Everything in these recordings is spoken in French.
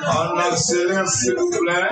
En accélère, s'il vous plaît.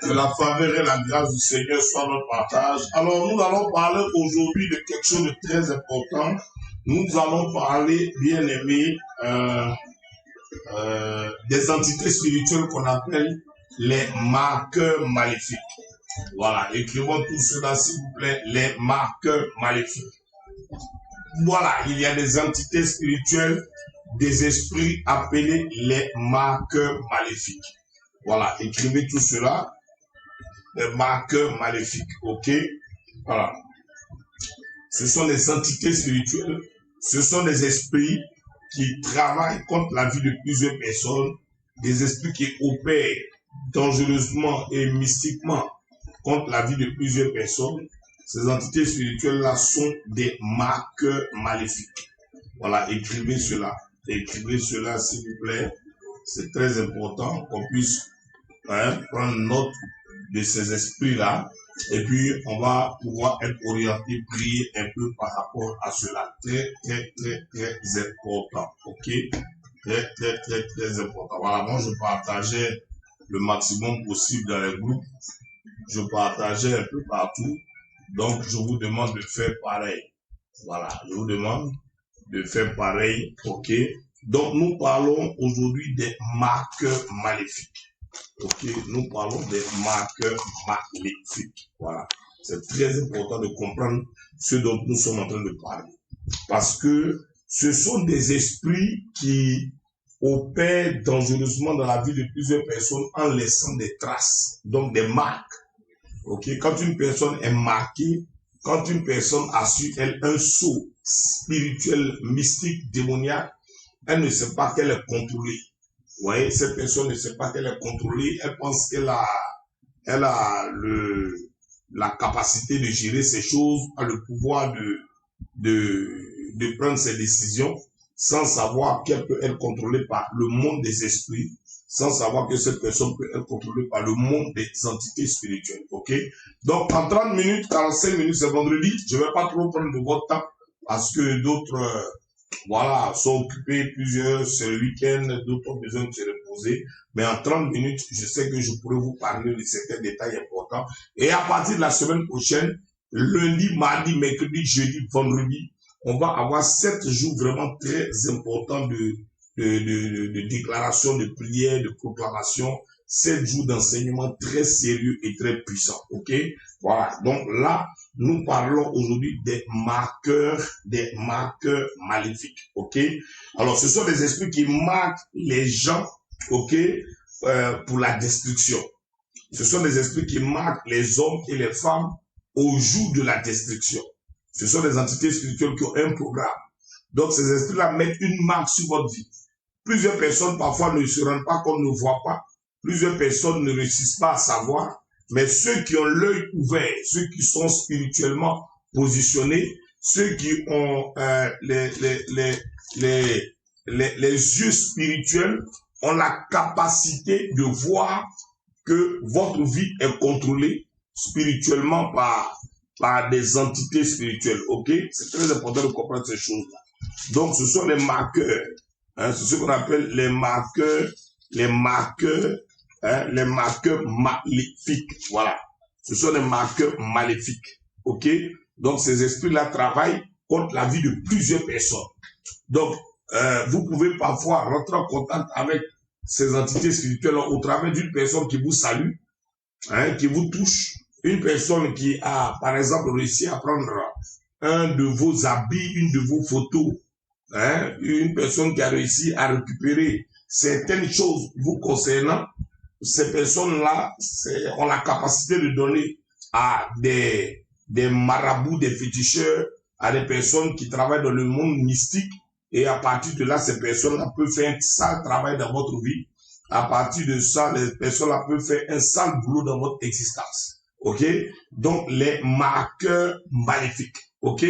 Que la faveur et la grâce du Seigneur soient notre partage. Alors, nous allons parler aujourd'hui de quelque chose de très important. Nous allons parler, bien aimé, des entités spirituelles qu'on appelle les marqueurs maléfiques. Voilà, écrivons tout cela, s'il vous plaît, les marqueurs maléfiques. Voilà, il y a des entités spirituelles, des esprits appelés les marqueurs maléfiques. Voilà, écrivez tout cela. Les marqueurs maléfiques, ok? Voilà. Ce sont des entités spirituelles, ce sont des esprits qui travaillent contre la vie de plusieurs personnes, des esprits qui opèrent dangereusement et mystiquement contre la vie de plusieurs personnes. Ces entités spirituelles-là sont des marqueurs maléfiques. Voilà, écrivez cela. Écrivez cela, s'il vous plaît. C'est très important qu'on puisse prendre note de ces esprits-là, et puis on va pouvoir être orienté, prier un peu par rapport à cela. Très, très, très, très important. Ok? Très, très, très, très important. Voilà, moi je partageais le maximum possible dans les groupes. Je partageais un peu partout. Donc je vous demande de faire pareil. Voilà, je vous demande de faire pareil. Ok? Donc nous parlons aujourd'hui des marqueurs maléfiques. Ok, nous parlons des marqueurs maléfiques. Voilà. C'est très important de comprendre ce dont nous sommes en train de parler. Parce que ce sont des esprits qui opèrent dangereusement dans la vie de plusieurs personnes en laissant des traces, donc des marques. Ok, quand une personne est marquée, quand une personne a su, elle, un sceau spirituel, mystique, démoniaque, elle ne sait pas qu'elle est contrôlée. Vous voyez, cette personne ne sait pas qu'elle est contrôlée, elle pense qu'elle a la capacité de gérer ces choses, a le pouvoir de prendre ses décisions, sans savoir qu'elle peut être contrôlée par le monde des esprits, sans savoir que cette personne peut être contrôlée par le monde des entités spirituelles. Ok? Donc, en 30 minutes, 45 minutes, c'est vendredi, je ne vais pas trop prendre de votre temps, parce que d'autres... voilà, sont occupés, plusieurs, c'est le week-end, d'autres ont besoin de se reposer. Mais en 30 minutes, je sais que je pourrais vous parler de certains détails importants. Et à partir de la semaine prochaine, lundi, mardi, mercredi, jeudi, vendredi, on va avoir 7 jours vraiment très importants de déclaration, de prière, de proclamation. 7 jours d'enseignement très sérieux et très puissant. Ok? Voilà. Donc là, nous parlons aujourd'hui des marqueurs maléfiques. Ok? Alors, ce sont des esprits qui marquent les gens, ok, pour la destruction. Ce sont des esprits qui marquent les hommes et les femmes au jour de la destruction. Ce sont des entités spirituelles qui ont un programme. Donc, ces esprits-là mettent une marque sur votre vie. Plusieurs personnes, parfois, ne se rendent pas compte, ne voient pas. Plusieurs personnes ne réussissent pas à savoir. Mais ceux qui ont l'œil ouvert, ceux qui sont spirituellement positionnés, ceux qui ont les yeux spirituels, ont la capacité de voir que votre vie est contrôlée spirituellement par des entités spirituelles. Ok? C'est très important de comprendre ces choses-là. Donc, ce sont les marqueurs. Hein, c'est ce qu'on appelle les marqueurs maléfiques. Voilà. Ce sont les marqueurs maléfiques. Ok? Donc, ces esprits-là travaillent contre la vie de plusieurs personnes. Donc, vous pouvez parfois rentrer en contact avec ces entités spirituelles au travers d'une personne qui vous salue, hein, qui vous touche, une personne qui a, par exemple, réussi à prendre un de vos habits, une de vos photos, hein, une personne qui a réussi à récupérer certaines choses vous concernant. Ces personnes-là ont la capacité de donner à des marabouts, des féticheurs, à des personnes qui travaillent dans le monde mystique. Et à partir de là, ces personnes-là peuvent faire un sale travail dans votre vie. À partir de ça, les personnes-là peuvent faire un sale boulot dans votre existence. Ok? Donc, les marqueurs maléfiques. Ok?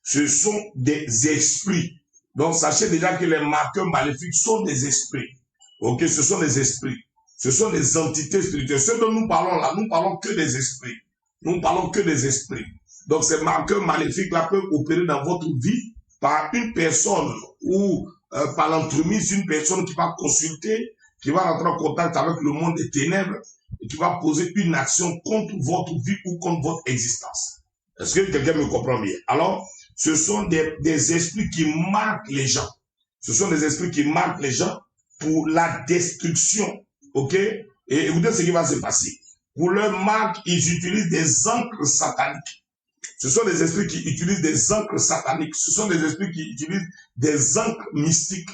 Ce sont des esprits. Donc, sachez déjà que les marqueurs maléfiques sont des esprits. Ok? Ce sont des esprits. Ce sont des entités spirituelles. Ce dont nous parlons là, nous parlons que des esprits. Nous parlons que des esprits. Donc, ces marqueurs maléfiques-là peuvent opérer dans votre vie par une personne ou par l'entremise d'une personne qui va consulter, qui va rentrer en contact avec le monde des ténèbres et qui va poser une action contre votre vie ou contre votre existence. Est-ce que quelqu'un me comprend bien? Alors, ce sont des esprits qui marquent les gens. Ce sont des esprits qui marquent les gens pour la destruction. Ok? Et écoutez ce qui va se passer. Pour leur marque, ils utilisent des encres sataniques. Ce sont des esprits qui utilisent des encres sataniques. Ce sont des esprits qui utilisent des encres mystiques.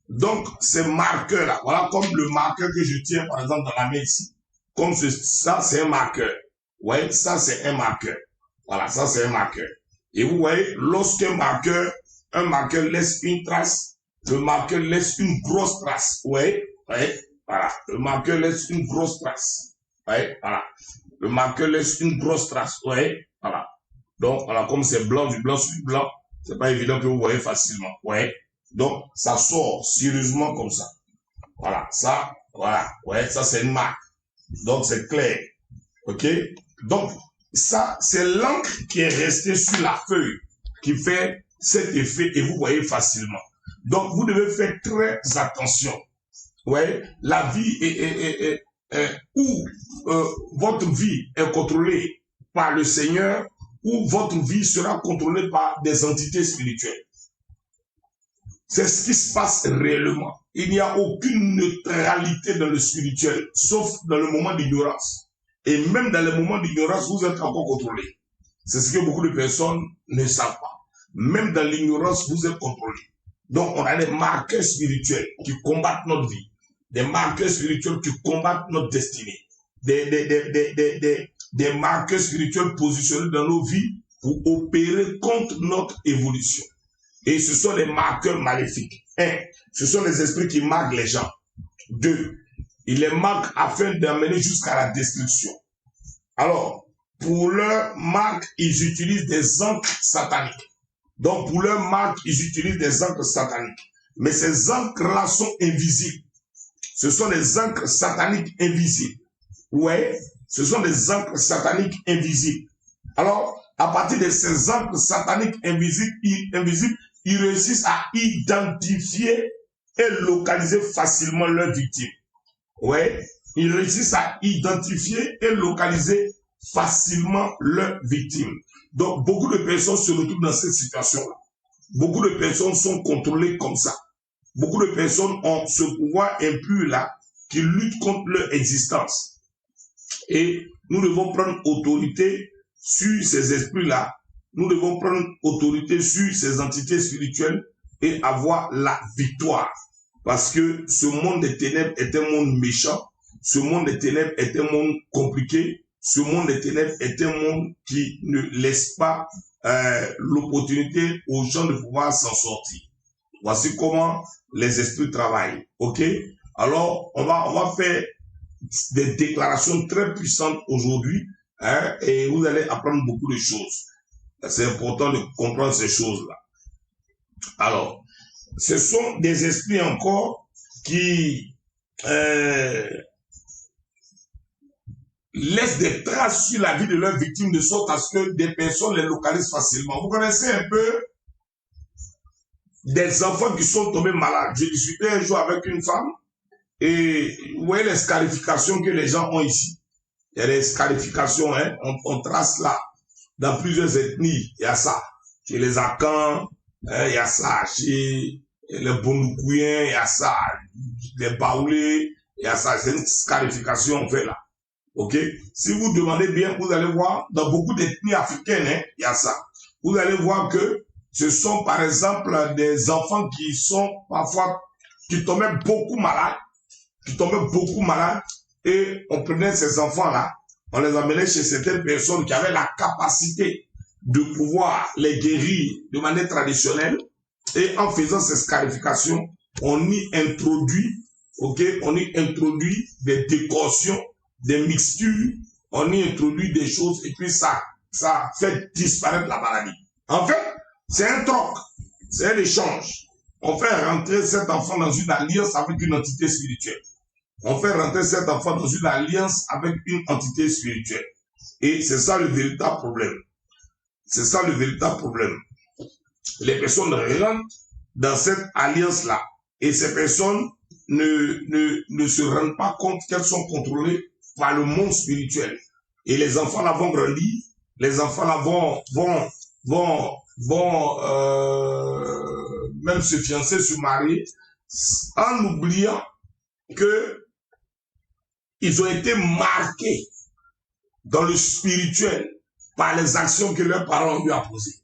Donc, ces marqueurs-là, voilà comme le marqueur que je tiens, par exemple, dans la main ici. Comme ça, c'est un marqueur. Ouais, ça, c'est un marqueur. Voilà, ça, c'est un marqueur. Et vous voyez, lorsqu'un marqueur laisse une trace, le marqueur laisse une grosse trace. Ouais, ouais, voilà. Le marqueur laisse une grosse trace. Ouais, voilà. Le marqueur laisse une grosse trace. Ouais, voilà. Donc, voilà, comme c'est blanc, du blanc sur du blanc, c'est pas évident que vous voyez facilement. Ouais. Donc, ça sort sérieusement comme ça. Voilà, ça, voilà. Ouais, ça, c'est une marque. Donc, c'est clair. OK? Donc, ça, c'est l'encre qui est restée sur la feuille qui fait cet effet et vous voyez facilement. Donc, vous devez faire très attention. Ouais, la vie où votre vie est contrôlée par le Seigneur, où votre vie sera contrôlée par des entités spirituelles. C'est ce qui se passe réellement. Il n'y a aucune neutralité dans le spirituel, sauf dans le moment d'ignorance. Et même dans le moment d'ignorance, vous êtes encore contrôlé. C'est ce que beaucoup de personnes ne savent pas. Même dans l'ignorance, vous êtes contrôlé. Donc, on a des marqueurs spirituels qui combattent notre vie. Des marqueurs spirituels qui combattent notre destinée. Des marqueurs spirituels positionnés dans nos vies pour opérer contre notre évolution. Et ce sont les marqueurs maléfiques. 1. Ce sont les esprits qui marquent les gens. 2. Ils les marquent afin d'amener jusqu'à la destruction. Alors, pour leur marque, ils utilisent des encres sataniques. Donc, pour leur marque, ils utilisent des encres sataniques. Mais ces encres-là sont invisibles. Ce sont des encres sataniques invisibles. Ouais, ce sont des encres sataniques invisibles. Alors, à partir de ces encres sataniques invisibles, ils réussissent à identifier et localiser facilement leurs victimes. Ouais, ils réussissent à identifier et localiser facilement leurs victimes. Donc, beaucoup de personnes se retrouvent dans cette situation-là. Beaucoup de personnes sont contrôlées comme ça. Beaucoup de personnes ont ce pouvoir impur-là qui luttent contre leur existence. Et nous devons prendre autorité sur ces esprits-là. Nous devons prendre autorité sur ces entités spirituelles et avoir la victoire. Parce que ce monde des ténèbres est un monde méchant. Ce monde des ténèbres est un monde compliqué. Ce monde des ténèbres est un monde qui ne laisse pas l'opportunité aux gens de pouvoir s'en sortir. Voici comment les esprits travaillent. OK? Alors, on va faire des déclarations très puissantes aujourd'hui, hein, et vous allez apprendre beaucoup de choses. C'est important de comprendre ces choses-là. Alors, ce sont des esprits encore qui laissent des traces sur la vie de leurs victimes de sorte à ce que des personnes les localisent facilement. Vous connaissez un peu des enfants qui sont tombés malades. Je discutais un jour avec une femme et vous voyez les scarifications que les gens ont ici. Il y a des scarifications, hein, on trace là. Dans plusieurs ethnies, il y a ça. Chez les Akans, il y a ça. Chez les Bondoukouyen, il y a ça. Les Baoulés, il y a ça. C'est une scarification on fait là. OK? Si vous demandez bien, vous allez voir, dans beaucoup d'ethnies africaines, hein, il y a ça. Vous allez voir que ce sont par exemple des enfants qui sont parfois, qui tombaient beaucoup malades, et on prenait ces enfants-là, on les emmenait chez certaines personnes qui avaient la capacité de pouvoir les guérir de manière traditionnelle, et en faisant ces scarifications, on y introduit, OK, on y introduit des décoctions, des mixtures, on y introduit des choses, et puis ça fait disparaître la maladie. En fait, c'est un troc, c'est un échange. On fait rentrer cet enfant dans une alliance avec une entité spirituelle. On fait rentrer cet enfant dans une alliance avec une entité spirituelle. Et c'est ça le véritable problème. C'est ça le véritable problème. Les personnes rentrent dans cette alliance-là. Et ces personnes ne se rendent pas compte qu'elles sont contrôlées par le monde spirituel. Et les enfants là vont grandir. Les enfants là vont même se fiancer, se marier, en oubliant que ils ont été marqués dans le spirituel par les actions que leurs parents lui ont posées.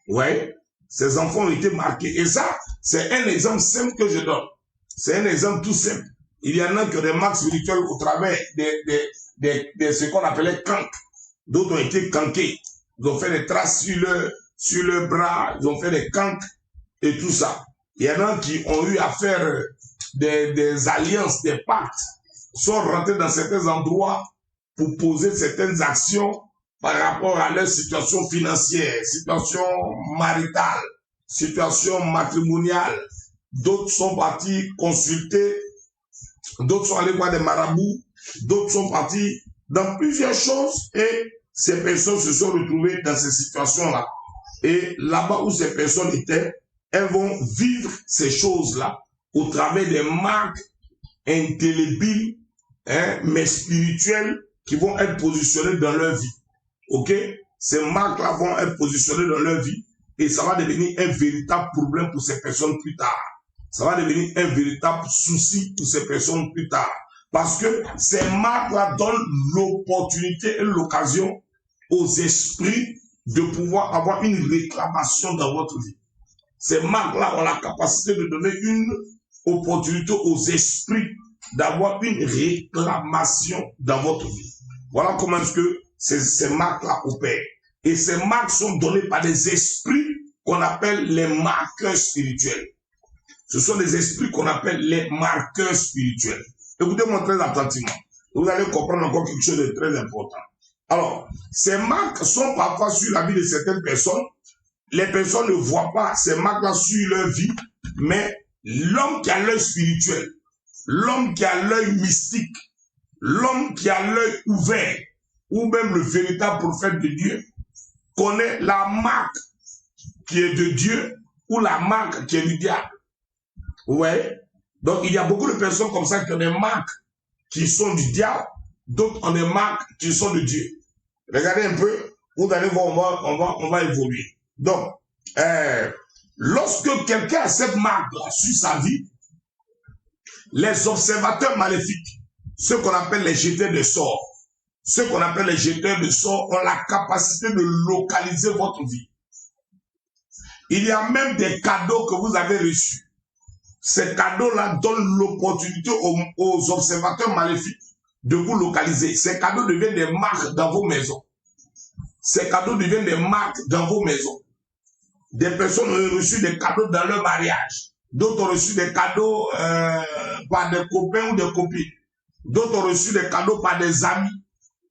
Ouais, ces enfants ont été marqués. Et ça, c'est un exemple simple que je donne. C'est un exemple tout simple. Il y en a qui ont des marques spirituelles au travers de ce qu'on appelait cancres. D'autres ont été cankés. Ils ont fait des traces sur le bras, ils ont fait des cancres et tout ça. Il y en a qui ont eu à faire des alliances, des pactes, sont rentrés dans certains endroits pour poser certaines actions par rapport à leur situation financière, situation maritale, situation matrimoniale. D'autres sont partis consulter, d'autres sont allés voir des marabouts, d'autres sont partis dans plusieurs choses et ces personnes se sont retrouvées dans ces situations-là. Et là-bas où ces personnes étaient, elles vont vivre ces choses-là au travers des marques indélébiles, hein, mais spirituelles qui vont être positionnées dans leur vie. OK? Ces marques-là vont être positionnées dans leur vie et ça va devenir un véritable problème pour ces personnes plus tard. Ça va devenir un véritable souci pour ces personnes plus tard. Parce que ces marques-là donnent l'opportunité et l'occasion aux esprits de pouvoir avoir une réclamation dans votre vie. Ces marques-là ont la capacité de donner une opportunité aux esprits d'avoir une réclamation dans votre vie. Voilà comment est-ce que ces marques-là opèrent. Et ces marques sont données par des esprits qu'on appelle les marqueurs spirituels. Ce sont des esprits qu'on appelle les marqueurs spirituels. Écoutez-moi très attentivement. Vous allez comprendre encore quelque chose de très important. Alors, ces marques sont parfois sur la vie de certaines personnes. Les personnes ne voient pas ces marques-là sur leur vie, mais l'homme qui a l'œil spirituel, l'homme qui a l'œil mystique, l'homme qui a l'œil ouvert, ou même le véritable prophète de Dieu, connaît la marque qui est de Dieu ou la marque qui est du diable. Ouais. Donc, il y a beaucoup de personnes comme ça qui ont des marques qui sont du diable, d'autres ont des marques qui sont de Dieu. Regardez un peu, vous allez voir, on va évoluer. Donc, lorsque quelqu'un a cette marque-là sur sa vie, les observateurs maléfiques ce qu'on appelle les jeteurs de sorts. Ceux qu'on appelle les jeteurs de sorts ont la capacité de localiser votre vie. Il y a même des cadeaux que vous avez reçus. Ces cadeaux-là donnent l'opportunité aux observateurs maléfiques de vous localiser. Ces cadeaux deviennent des marques dans vos maisons. Ces cadeaux deviennent des marques dans vos maisons. Des personnes ont reçu des cadeaux dans leur mariage. D'autres ont reçu des cadeaux par des copains ou des copines. D'autres ont reçu des cadeaux par des amis.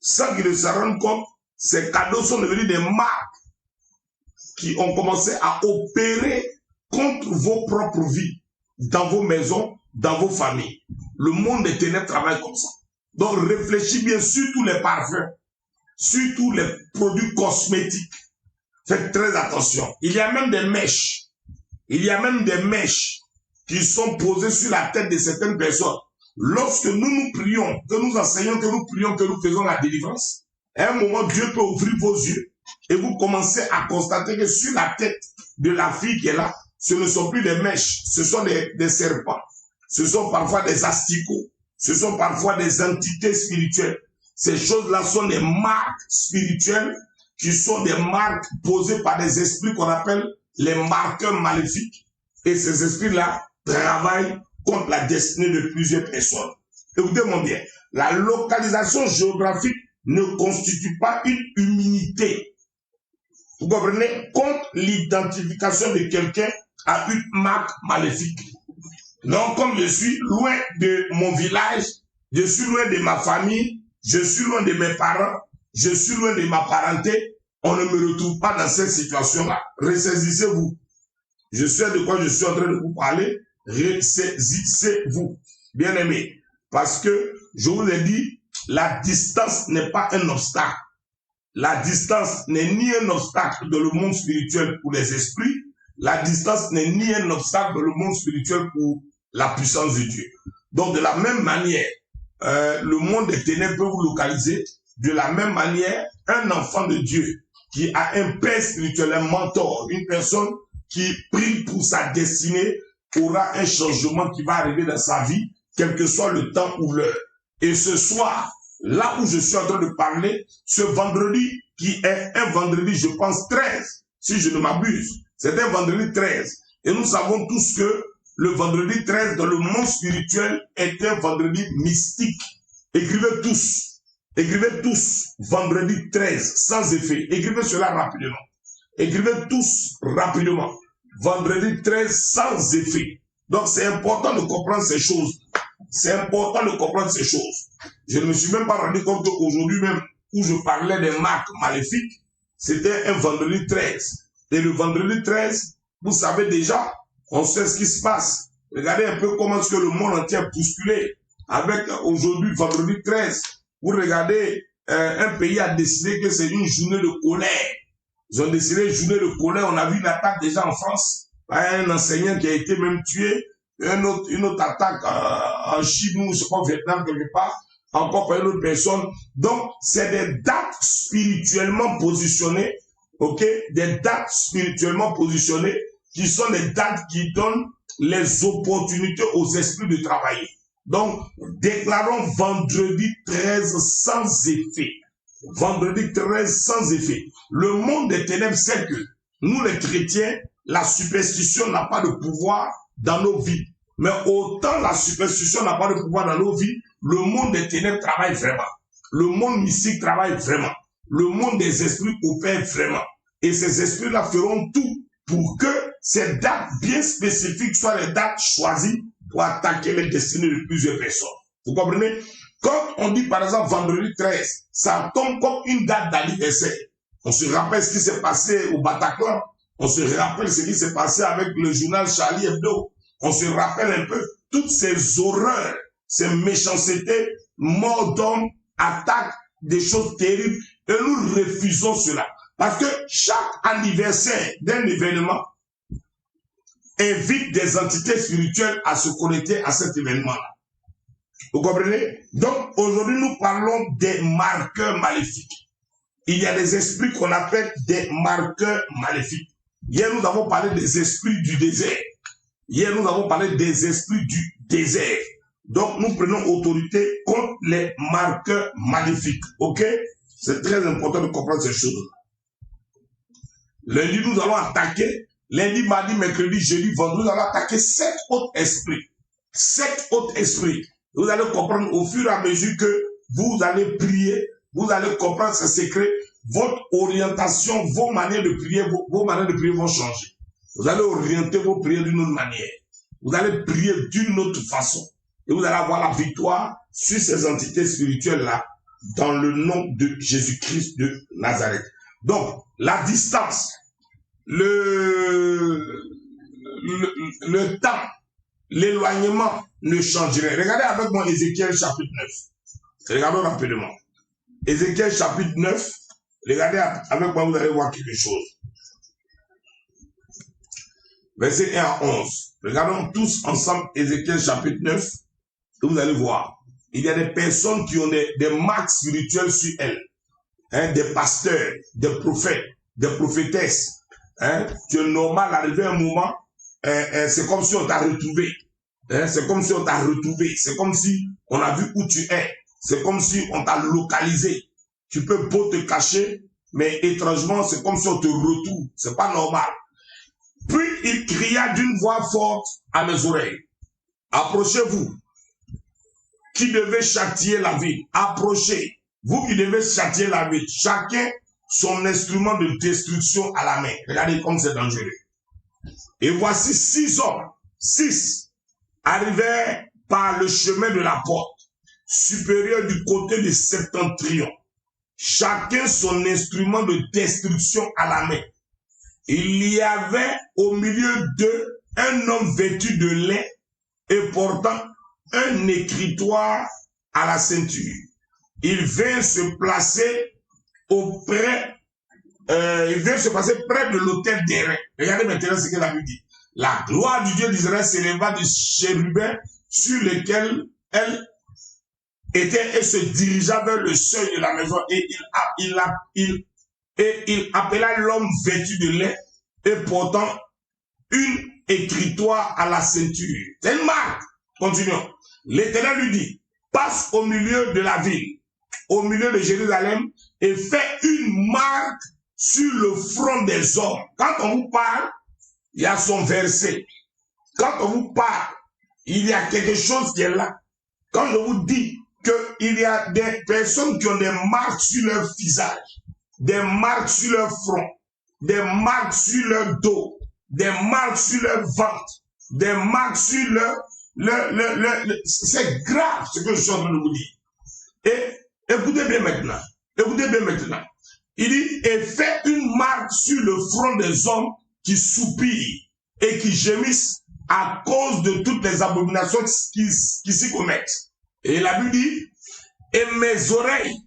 Sans qu'ils ne se rendent compte, ces cadeaux sont devenus des marques qui ont commencé à opérer contre vos propres vies, dans vos maisons, dans vos familles. Le monde des ténèbres travaille comme ça. Donc réfléchis bien sur tous les parfums, sur tous les produits cosmétiques. Faites très attention. Il y a même des mèches. Il y a même des mèches qui sont posées sur la tête de certaines personnes. Lorsque nous prions, que nous enseignons, que nous prions, que nous faisons la délivrance, à un moment, Dieu peut ouvrir vos yeux et vous commencez à constater que sur la tête de la fille qui est là, ce ne sont plus des mèches, ce sont des serpents, ce sont parfois des asticots, ce sont parfois des entités spirituelles. Ces choses-là sont des marques spirituelles qui sont des marques posées par des esprits qu'on appelle les marqueurs maléfiques. Et ces esprits-là travaillent contre la destinée de plusieurs personnes. Écoutez-moi bien, la localisation géographique ne constitue pas une immunité. Vous comprenez? Contre l'identification de quelqu'un à une marque maléfique. Donc, comme je suis loin de mon village, je suis loin de ma famille, je suis loin de mes parents, je suis loin de ma parenté, on ne me retrouve pas dans cette situation-là. Ressaisissez-vous. Je sais de quoi je suis en train de vous parler. Ressaisissez-vous, bien aimé. Parce que, je vous ai dit, la distance n'est pas un obstacle. La distance n'est ni un obstacle dans le monde spirituel pour les esprits. La distance n'est ni un obstacle dans le monde spirituel pour la puissance de Dieu. Donc, de la même manière, le monde des ténèbres peut vous localiser. De la même manière, un enfant de Dieu qui a un père spirituel, un mentor, une personne qui prie pour sa destinée, aura un changement qui va arriver dans sa vie, quel que soit le temps ou l'heure. Et ce soir, là où je suis en train de parler, ce vendredi, qui est un vendredi, je pense, 13, si je ne m'abuse, c'est un vendredi 13. Et nous savons tous que le vendredi 13 dans le monde spirituel est un vendredi mystique. Écrivez tous, vendredi 13, sans effet. Écrivez cela rapidement. Écrivez tous rapidement. Vendredi 13, sans effet. Donc c'est important de comprendre ces choses. C'est important de comprendre ces choses. Je ne me suis même pas rendu compte qu'aujourd'hui même, où je parlais des marques maléfiques, c'était un vendredi 13. Et le vendredi 13, vous savez déjà, on sait ce qui se passe. Regardez un peu comment est-ce que le monde entier est bousculé. Avec aujourd'hui, vendredi 13, vous regardez, un pays a décidé que c'est une journée de colère. Ils ont décidé une journée de colère. On a vu une attaque déjà en France par un enseignant qui a été même tué. Une autre attaque en Chine ou je sais pas, au Vietnam quelque part, encore par une autre personne. Donc, c'est des dates spirituellement positionnées, ok? Des dates spirituellement positionnées qui sont des dates qui donnent les opportunités aux esprits de travailler. Donc, déclarons vendredi 13 sans effet. Vendredi 13 sans effet. Le monde des ténèbres sait que nous les chrétiens, la superstition n'a pas de pouvoir dans nos vies. Mais autant la superstition n'a pas de pouvoir dans nos vies, le monde des ténèbres travaille vraiment. Le monde mystique travaille vraiment. Le monde des esprits opère vraiment. Et ces esprits-là feront tout pour que ces dates bien spécifiques soient les dates choisies pour attaquer les destinées de plusieurs personnes. Vous comprenez? Quand on dit par exemple vendredi 13, ça tombe comme une date d'anniversaire. On se rappelle ce qui s'est passé au Bataclan. On se rappelle ce qui s'est passé avec le journal Charlie Hebdo. On se rappelle un peu toutes ces horreurs, ces méchancetés, morts d'hommes, attaques, des choses terribles. Et nous refusons cela. Parce que chaque anniversaire d'un événement invite des entités spirituelles à se connecter à cet événement-là. Vous comprenez? Donc, aujourd'hui, nous parlons des marqueurs maléfiques. Il y a des esprits qu'on appelle des marqueurs maléfiques. Hier, nous avons parlé des esprits du désert. Hier, nous avons parlé des esprits du désert. Donc, nous prenons autorité contre les marqueurs maléfiques. OK? C'est très important de comprendre ces choses. Lundi, nous allons attaquer. Lundi, mardi, mercredi, jeudi, vendredi, nous allons attaquer 7 autres esprits. 7 autres esprits. Vous allez comprendre au fur et à mesure que vous allez prier, vous allez comprendre ces secrets, votre orientation, vos manières de prier, vos manières de prier vont changer. Vous allez orienter vos prières d'une autre manière. Vous allez prier d'une autre façon. Et vous allez avoir la victoire sur ces entités spirituelles-là dans le nom de Jésus-Christ de Nazareth. Donc, la distance, le temps, l'éloignement ne changerait. Regardez avec moi Ézéchiel chapitre 9. Regardons rapidement. Ézéchiel chapitre 9. Regardez avec moi, vous allez voir quelque chose. Verset 1 à 11. Regardons tous ensemble Ézéchiel chapitre 9. Et vous allez voir. Il y a des personnes qui ont des marques spirituelles sur elles. Hein, des pasteurs, des prophètes, des prophétesses. Hein, tu es normal, arrivé à un moment, c'est comme si on t'a retrouvé. Hein, c'est comme si on t'a retrouvé. C'est comme si on a vu où tu es. C'est comme si on t'a localisé. Tu peux beau te cacher, mais étrangement, c'est comme si on te retrouve. C'est pas normal. Puis il cria d'une voix forte à mes oreilles. Approchez-vous. Qui devait châtier la ville? Approchez. Vous qui devez châtier la ville. Chacun son instrument de destruction à la main. Regardez comme c'est dangereux. Et voici 6 hommes. 6 arrivaient par le chemin de la porte, supérieur du côté du septentrion. Chacun son instrument de destruction à la main. Il y avait au milieu d'eux un homme vêtu de lin et portant un écritoire à la ceinture. Il vint se placer près de l'autel d'airain. Regardez maintenant ce que la Bible dit. La gloire du Dieu d'Israël s'éleva du chérubin sur lequel elle était et se dirigea vers le seuil de la maison. Et il appela l'homme vêtu de lin et portant une écritoire à la ceinture. C'est une marque. Continuons. L'Éternel lui dit, passe au milieu de la ville, au milieu de Jérusalem, et fais une marque sur le front des hommes. Quand on vous parle, il y a son verset. Quand on vous parle, il y a quelque chose qui est là. Quand je vous dis qu'il y a des personnes qui ont des marques sur leur visage, des marques sur leur front, des marques sur leur dos, des marques sur leur ventre, des marques sur leur... c'est grave ce que je suis en train de vous dire. Et écoutez bien maintenant. Écoutez bien maintenant. Il dit, et fait une marque sur le front des hommes qui soupirent et qui gémissent à cause de toutes les abominations qui s'y commettent. Et la Bible dit, et à mes oreilles,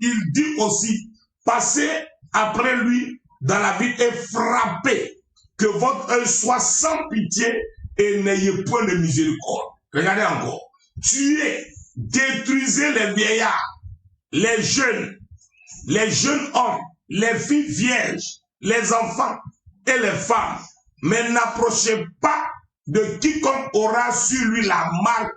il dit aussi, passez après lui dans la ville et frappez, que votre œil soit sans pitié et n'ayez point de miséricorde. Regardez encore. Tuez, détruisez les vieillards, les jeunes hommes, les filles vierges, les enfants et les femmes. Mais n'approchez pas de quiconque aura sur lui la marque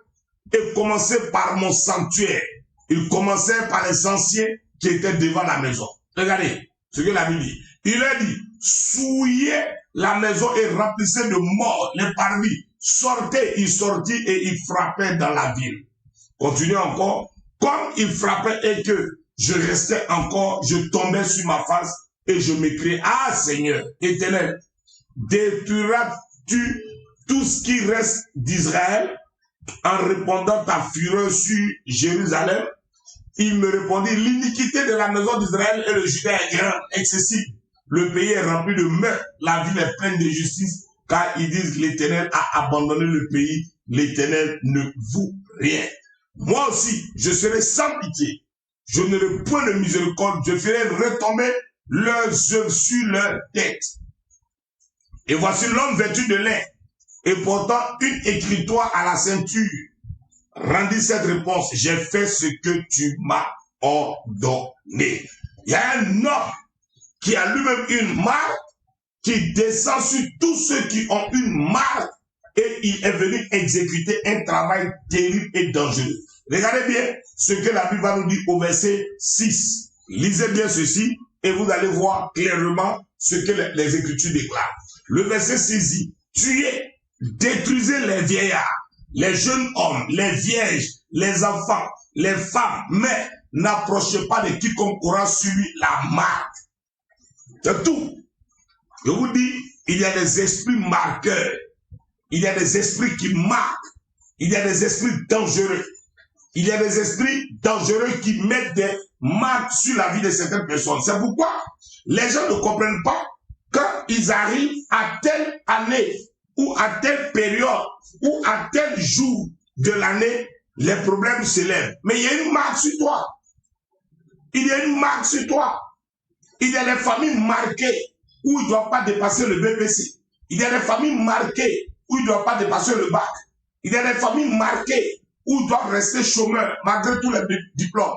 et commencez par mon sanctuaire. Il commençait par les anciens qui étaient devant la maison. Regardez ce que la Bible dit. Il a dit, souillez la maison et remplissez de morts les parvis. Sortez, il sortit et il frappait dans la ville. Continuez encore. Comme il frappait et que je restais encore, je tombais sur ma face et je m'écriais, ah Seigneur, Éternel, détruiras-tu tout ce qui reste d'Israël en répandant ta fureur sur Jérusalem? Il me répondit, l'iniquité de la maison d'Israël et le Juda est grande, excessive. Le pays est rempli de meurtres, la ville est pleine de justice, car ils disent que l'Éternel a abandonné le pays, l'Éternel ne vaut rien. Moi aussi, je serai sans pitié, je n'aurai point de miséricorde, je ferai retomber leurs œuvres sur leur tête. Et voici l'homme vêtu de lin, et portant une écritoire à la ceinture, rendit cette réponse, j'ai fait ce que tu m'as ordonné. Il y a un homme qui a lui-même une marque, qui descend sur tous ceux qui ont une marque et il est venu exécuter un travail terrible et dangereux. Regardez bien ce que la Bible va nous dire au verset 6. Lisez bien ceci et vous allez voir clairement ce que les Écritures déclarent. Le verset 6 dit, tuez, détruisez les vieillards, les jeunes hommes, les vierges, les enfants, les femmes, mais n'approchez pas de quiconque aura suivi la marque. C'est tout. Je vous dis, il y a des esprits marqueurs. Il y a des esprits qui marquent. Il y a des esprits dangereux. Il y a des esprits dangereux qui mettent des marques sur la vie de certaines personnes. C'est pourquoi les gens ne comprennent pas quand ils arrivent à telle année ou à telle période ou à tel jour de l'année, les problèmes s'élèvent. Mais il y a une marque sur toi. Il y a une marque sur toi. Il y a des familles marquées où ils ne doivent pas dépasser le BPC. Il y a des familles marquées où ils ne doivent pas dépasser le bac. Il y a des familles marquées où ils doivent rester chômeurs malgré tous les diplômes.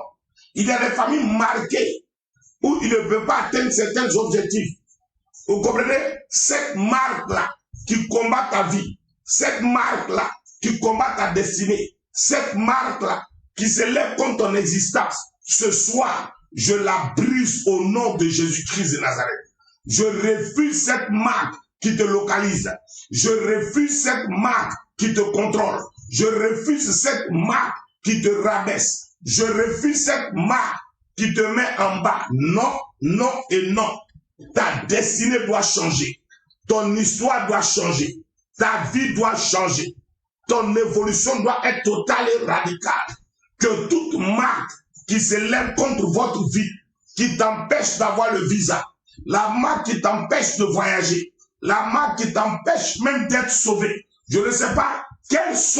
Il y a des familles marquées où ils ne peuvent pas atteindre certains objectifs. Vous comprenez? Cette marque-là qui combat ta vie, cette marque-là qui combat ta destinée, cette marque-là qui se lève contre ton existence, ce soir, je la brise au nom de Jésus-Christ de Nazareth. Je refuse cette marque qui te localise. Je refuse cette marque qui te contrôle. Je refuse cette marque qui te rabaisse. Je refuse cette marque qui te met en bas. Non, non et non. Ta destinée doit changer. Ton histoire doit changer. Ta vie doit changer. Ton évolution doit être totale et radicale. Que toute marque qui se lève contre votre vie, qui t'empêche d'avoir le visa, la marque qui t'empêche de voyager, la marque qui t'empêche même d'être sauvé. Je ne sais pas qu'est-ce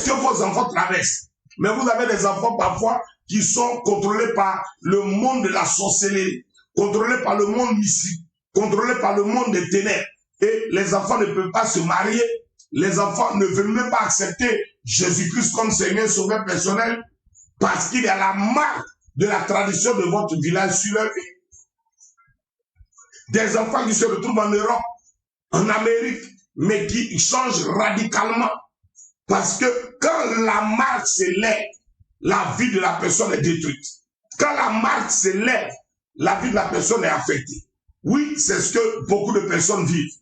que vos enfants traversent. Mais vous avez des enfants parfois qui sont contrôlés par le monde de la sorcellerie, contrôlés par le monde mystique, contrôlés par le monde des ténèbres. Et les enfants ne peuvent pas se marier. Les enfants ne veulent même pas accepter Jésus-Christ comme Seigneur Sauveur personnel parce qu'il y a la marque de la tradition de votre village sur leur vie. Des enfants qui se retrouvent en Europe, en Amérique, mais qui changent radicalement. Parce que quand la marque s'élève, la vie de la personne est détruite. Quand la marque s'élève, la vie de la personne est affectée. Oui, c'est ce que beaucoup de personnes vivent.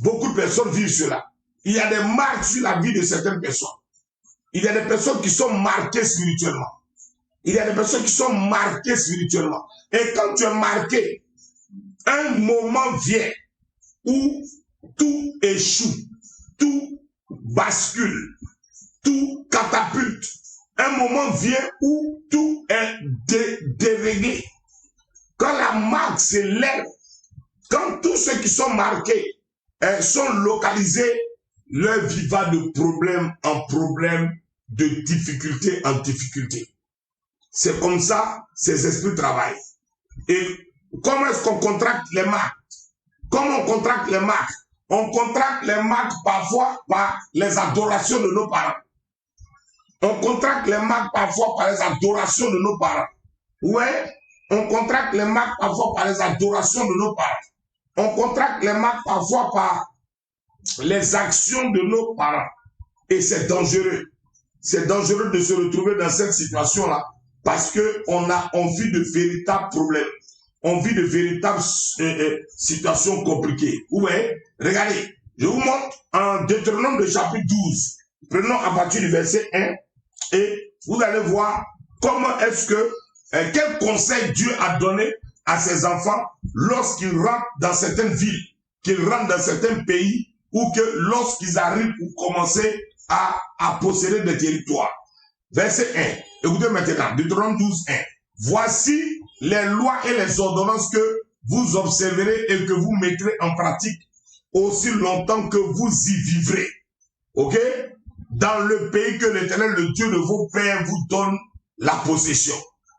Beaucoup de personnes vivent cela. Il y a des marques sur la vie de certaines personnes. Il y a des personnes qui sont marquées spirituellement. Il y a des personnes qui sont marquées spirituellement. Et quand tu es marqué, un moment vient où tout échoue, tout bascule, tout catapulte. Un moment vient où tout est déréglé. Quand la marque s'élève, quand tous ceux qui sont marqués sont localisés, leur vie va de problème en problème, de difficulté en difficulté. C'est comme ça ces esprits travaillent. Et comment est-ce qu'on contracte les marques? Comment on contracte les marques? On contracte les marques parfois par les adorations de nos parents. On contracte les marques parfois par les adorations de nos parents. Ouais, on contracte les marques parfois par les adorations de nos parents. On contracte les marques parfois par les actions de nos parents. Et c'est dangereux. C'est dangereux de se retrouver dans cette situation-là parce qu'on vit de véritables problèmes. On vit de véritables situations compliquées. Ouais, regardez, je vous montre en Deutéronome de chapitre 12. Prenons à partir du verset 1 et vous allez voir comment est-ce que, quel conseil Dieu a donné à ses enfants lorsqu'ils rentrent dans certaines villes, qu'ils rentrent dans certains pays ou que lorsqu'ils arrivent pour commencer à posséder des territoires. Verset 1. Écoutez maintenant, Deutéronome 12, 1. Voici les lois et les ordonnances que vous observerez et que vous mettrez en pratique aussi longtemps que vous y vivrez. Ok? Dans le pays que l'Éternel, le Dieu de vos pères, vous donne la possession.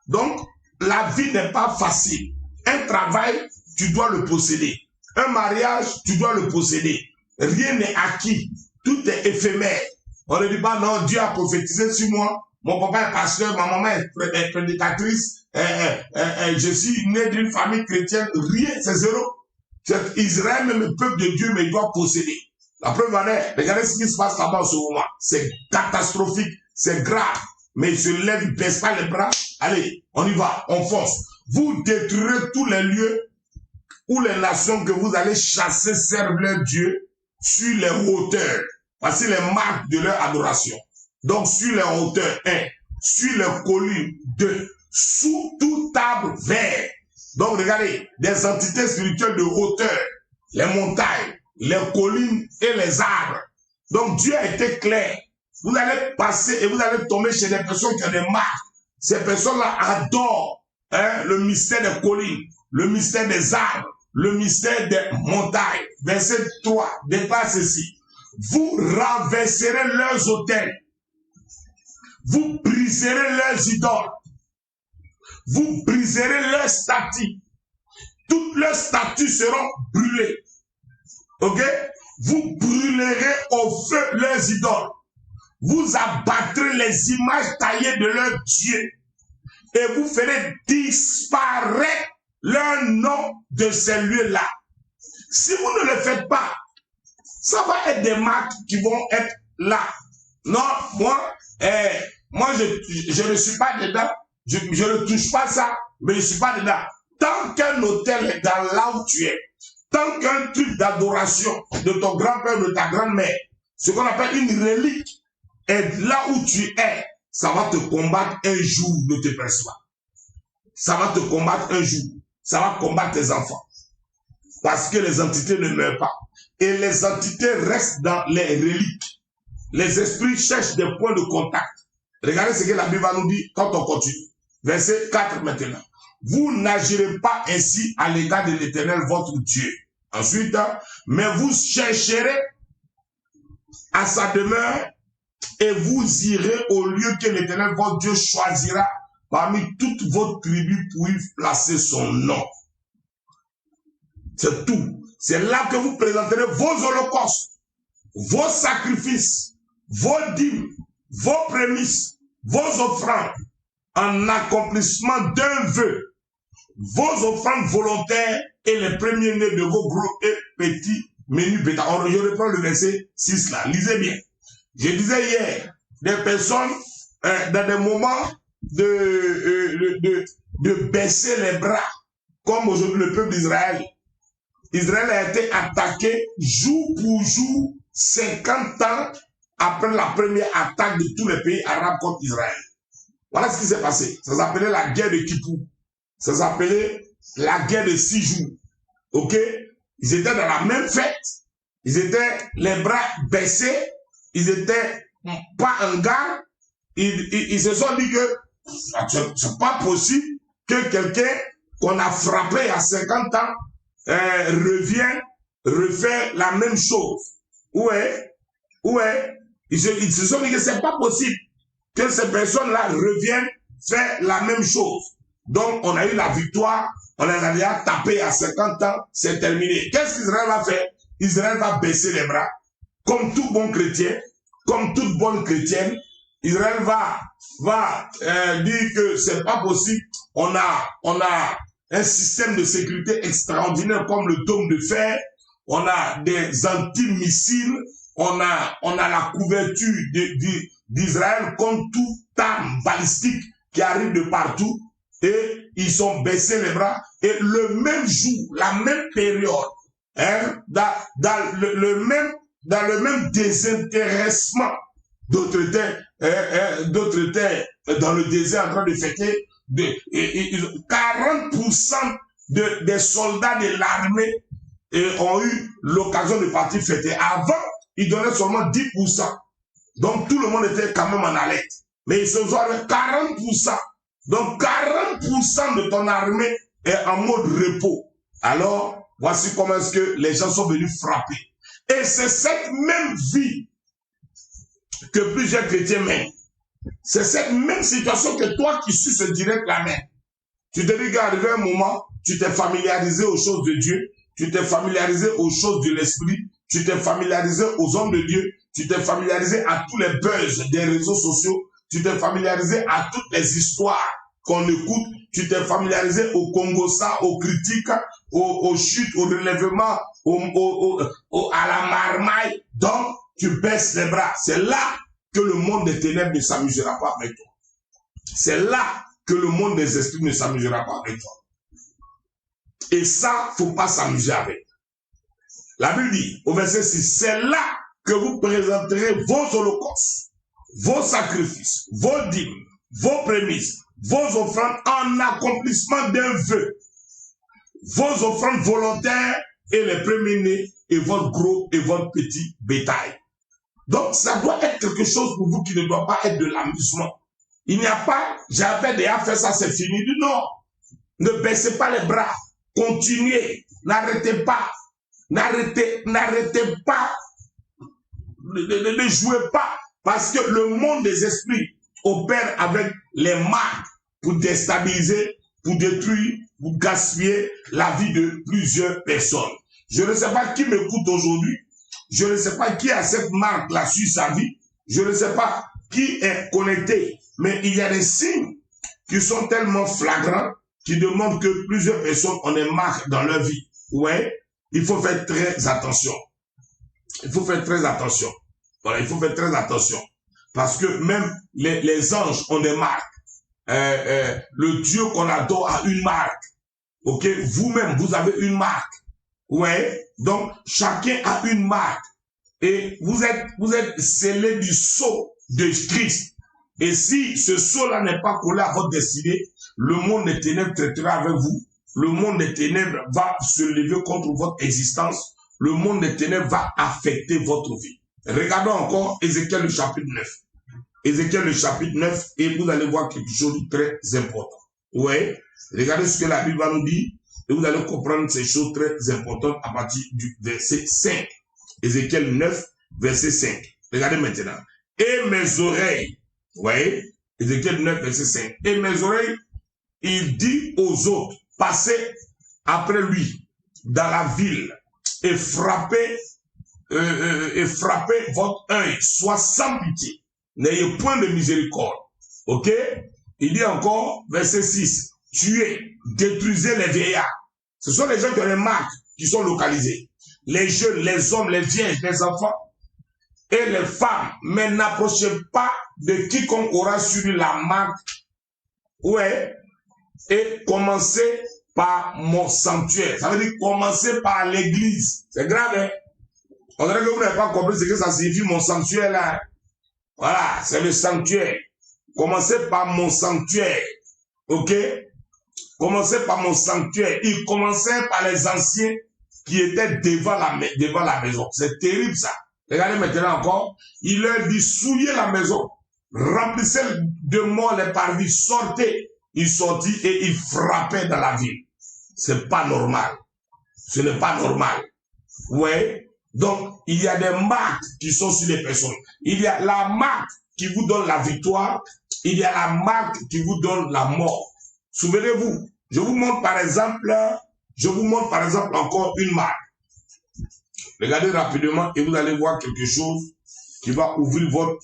Donc, la vie n'est pas facile. Un travail, tu dois le posséder. Un mariage, tu dois le posséder. Rien n'est acquis. Tout est éphémère. On ne dit pas, non, Dieu a prophétisé sur moi. Mon papa est pasteur, ma maman est prédicatrice. Je suis né d'une famille chrétienne. Rien, c'est zéro. Israël, même le peuple de Dieu, mais il doit posséder. La preuve en est, regardez ce qui se passe là-bas en ce moment. C'est catastrophique, c'est grave. Mais il se lève, il ne baisse pas les bras. Allez, on y va, on fonce. Vous détruirez tous les lieux où les nations que vous allez chasser servent leur Dieu sur les hauteurs. Voici les marques de leur adoration. Donc, sur les hauteurs, 1. Sur les collines, 2. Sous tout arbre vert. Donc, regardez, des entités spirituelles de hauteur, les montagnes, les collines et les arbres. Donc, Dieu a été clair. Vous allez passer et vous allez tomber chez des personnes qui ont des marques. Ces personnes-là adorent le mystère des collines, le mystère des arbres, le mystère des montagnes. Verset 3, dépasse ceci. Vous renverserez leurs autels. Vous briserez leurs idoles. Vous briserez leurs statues. Toutes leurs statues seront brûlées. Ok? Vous brûlerez au feu leurs idoles. Vous abattrez les images taillées de leurs dieux. Et vous ferez disparaître leur nom de ces lieux-là. Si vous ne le faites pas, ça va être des marques qui vont être là. Non, moi je ne suis pas dedans. Je ne touche pas ça, mais je ne suis pas dedans. Tant qu'un hôtel est dans là où tu es, tant qu'un truc d'adoration de ton grand-père, de ta grand-mère, ce qu'on appelle une relique, est là où tu es, ça va te combattre un jour, ne te presse pas. Ça va te combattre un jour. Ça va combattre tes enfants. Parce que les entités ne meurent pas. Et les entités restent dans les reliques. Les esprits cherchent des points de contact. Regardez ce que la Bible nous dit quand on continue. Verset 4 maintenant. Vous n'agirez pas ainsi à l'égard de l'Éternel, votre Dieu. Ensuite, mais vous chercherez à sa demeure et vous irez au lieu que l'Éternel, votre Dieu, choisira parmi toutes vos tribus pour y placer son nom. C'est tout. C'est là que vous présenterez vos holocaustes, vos sacrifices, vos dîmes, vos prémices, vos offrandes, en accomplissement d'un vœu, vos offrandes volontaires et les premiers-nés de vos gros et petits menus bétail. Je reprends le verset 6 là. Lisez bien. Je disais hier, des personnes, dans des moments de baisser les bras, comme aujourd'hui le peuple d'Israël. Israël a été attaqué jour pour jour, 50 ans après la première attaque de tous les pays arabes contre Israël. Voilà ce qui s'est passé. Ça s'appelait la guerre de Kippour. Ça s'appelait la guerre de 6 jours. Ok? Ils étaient dans la même fête. Ils étaient les bras baissés. Ils étaient pas en garde. Ils se sont dit que c'est pas possible que quelqu'un qu'on a frappé à 50 ans refait la même chose. Ouais. Ils se sont dit que c'est pas possible que ces personnes-là reviennent faire la même chose. Donc, on a eu la victoire, on les a déjà tapés à 50 ans, c'est terminé. Qu'est-ce qu'Israël va faire? Israël va baisser les bras. Comme tout bon chrétien, comme toute bonne chrétienne, Israël va dire que c'est pas possible. On a un système de sécurité extraordinaire comme le dôme de fer. On a des anti-missiles. On a la couverture d'Israël contre toute arme balistique qui arrive de partout. Et ils sont baissés les bras. Et le même jour, la même période, dans le même désintéressement, d'autres étaient dans le désert en train de fêter 40% des soldats de l'armée ont eu l'occasion de partir fêter. Avant, ils donnaient seulement 10%. Donc tout le monde était quand même en alerte. Mais ils se sont avec 40%. Donc 40% de ton armée est en mode repos. Alors, voici comment est-ce que les gens sont venus frapper. Et c'est cette même vie que plusieurs chrétiens mènent. C'est cette même situation que toi qui suis ce direct la main. Tu te dis qu'arrivé un moment, tu t'es familiarisé aux choses de Dieu, tu t'es familiarisé aux choses de l'esprit, tu t'es familiarisé aux hommes de Dieu, tu t'es familiarisé à tous les buzz des réseaux sociaux, tu t'es familiarisé à toutes les histoires qu'on écoute, tu t'es familiarisé au Congo ça, aux critiques, aux chutes, au relèvement à la marmaille, donc tu baisses les bras. C'est là que le monde des ténèbres ne s'amusera pas avec toi. C'est là que le monde des esprits ne s'amusera pas avec toi. Et ça, faut pas s'amuser avec. La Bible dit, au verset 6, c'est là que vous présenterez vos holocaustes, vos sacrifices, vos dîmes, vos prémices, vos offrandes en accomplissement d'un vœu, vos offrandes volontaires et les premiers-nés et votre gros et votre petit bétail. Donc, ça doit être quelque chose pour vous qui ne doit pas être de l'amusement. Il n'y a pas, j'avais déjà fait ça, c'est fini. Non, ne baissez pas les bras, continuez, n'arrêtez pas, n'arrêtez pas, ne jouez pas, parce que le monde des esprits opère avec les marques pour déstabiliser, pour détruire, pour gaspiller la vie de plusieurs personnes. Je ne sais pas qui m'écoute aujourd'hui, je ne sais pas qui a cette marque-là sur sa vie, je ne sais pas qui est connecté, mais il y a des signes qui sont tellement flagrants qui demandent que plusieurs personnes ont des marques dans leur vie. Ouais, il faut faire très attention. Il faut faire très attention. Voilà, il faut faire très attention. Parce que même les anges ont des marques. Le Dieu qu'on adore a une marque. Ok, vous-même, vous avez une marque. Ouais, donc chacun a une marque. Et vous êtes scellé du sceau de Christ. Et si ce sceau-là n'est pas collé à votre destinée, le monde des ténèbres traitera avec vous. Le monde des ténèbres va se lever contre votre existence. Le monde des ténèbres va affecter votre vie. Regardons encore Ézéchiel le chapitre 9. Ézéchiel le chapitre 9 et vous allez voir quelque chose de très important. Ouais, regardez ce que la Bible va nous dire et vous allez comprendre ces choses très importantes à partir du verset 5. Ézéchiel 9, verset 5. Regardez maintenant. Et mes oreilles, vous voyez, Ézéchiel 9, verset 5. Et mes oreilles, il dit aux autres, passez après lui dans la ville et frappez votre œil, soit sans pitié. N'ayez point de miséricorde. Ok? Il dit encore, verset 6, tuez, détruisez les vieillards. Ce sont les gens qui ont les marques qui sont localisés. Les jeunes, les hommes, les vierges, les enfants et les femmes. Mais n'approchez pas de quiconque aura suivi la marque. Ouais. Et commencez par mon sanctuaire. Ça veut dire commencer par l'église. C'est grave, hein? On dirait que vous n'avez pas compris ce que ça signifie mon sanctuaire là. Voilà, c'est le sanctuaire. Commencez par mon sanctuaire. Ok? Commencez par mon sanctuaire. Il commençait par les anciens qui étaient devant la maison. C'est terrible ça. Regardez maintenant encore. Il leur dit, souillez la maison. Remplissez de morts les parvis. Sortez. Il sortit et il frappait dans la ville. C'est pas normal. Ce n'est pas normal. Ouais. Donc, il y a des marques qui sont sur les personnes. Il y a la marque qui vous donne la victoire. Il y a la marque qui vous donne la mort. Souvenez-vous, je vous montre par exemple encore une marque. Regardez rapidement et vous allez voir quelque chose qui va ouvrir votre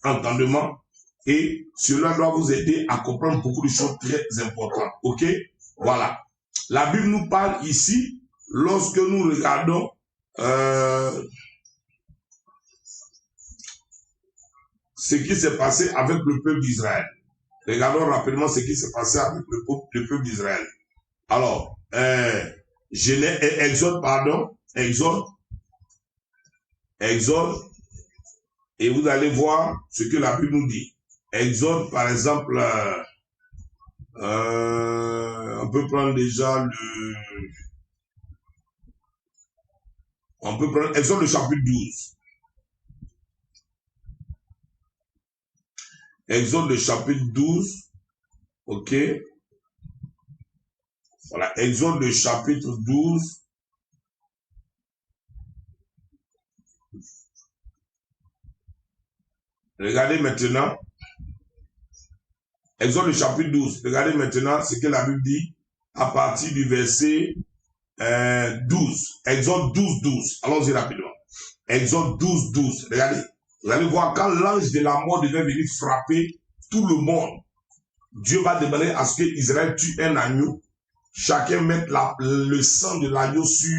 entendement et cela doit vous aider à comprendre beaucoup de choses très importantes. Ok? Voilà. La Bible nous parle ici, lorsque nous regardons ce qui s'est passé avec le peuple d'Israël. Regardons rapidement ce qui s'est passé avec le peuple d'Israël. Alors, Exode, et vous allez voir ce que la Bible nous dit. Exode, par exemple, on peut prendre déjà Exode le chapitre 12. Exode le chapitre 12. Ok. Voilà. Exode le chapitre 12. Regardez maintenant. Exode le chapitre 12. Regardez maintenant ce que la Bible dit à partir du verset 12. Exode 12, 12. Allons-y rapidement. Exode 12, 12. Regardez. Vous allez voir quand l'ange de la mort devait venir frapper tout le monde. Dieu va demander à ce que Israël tue un agneau chacun mette le sang de l'agneau sur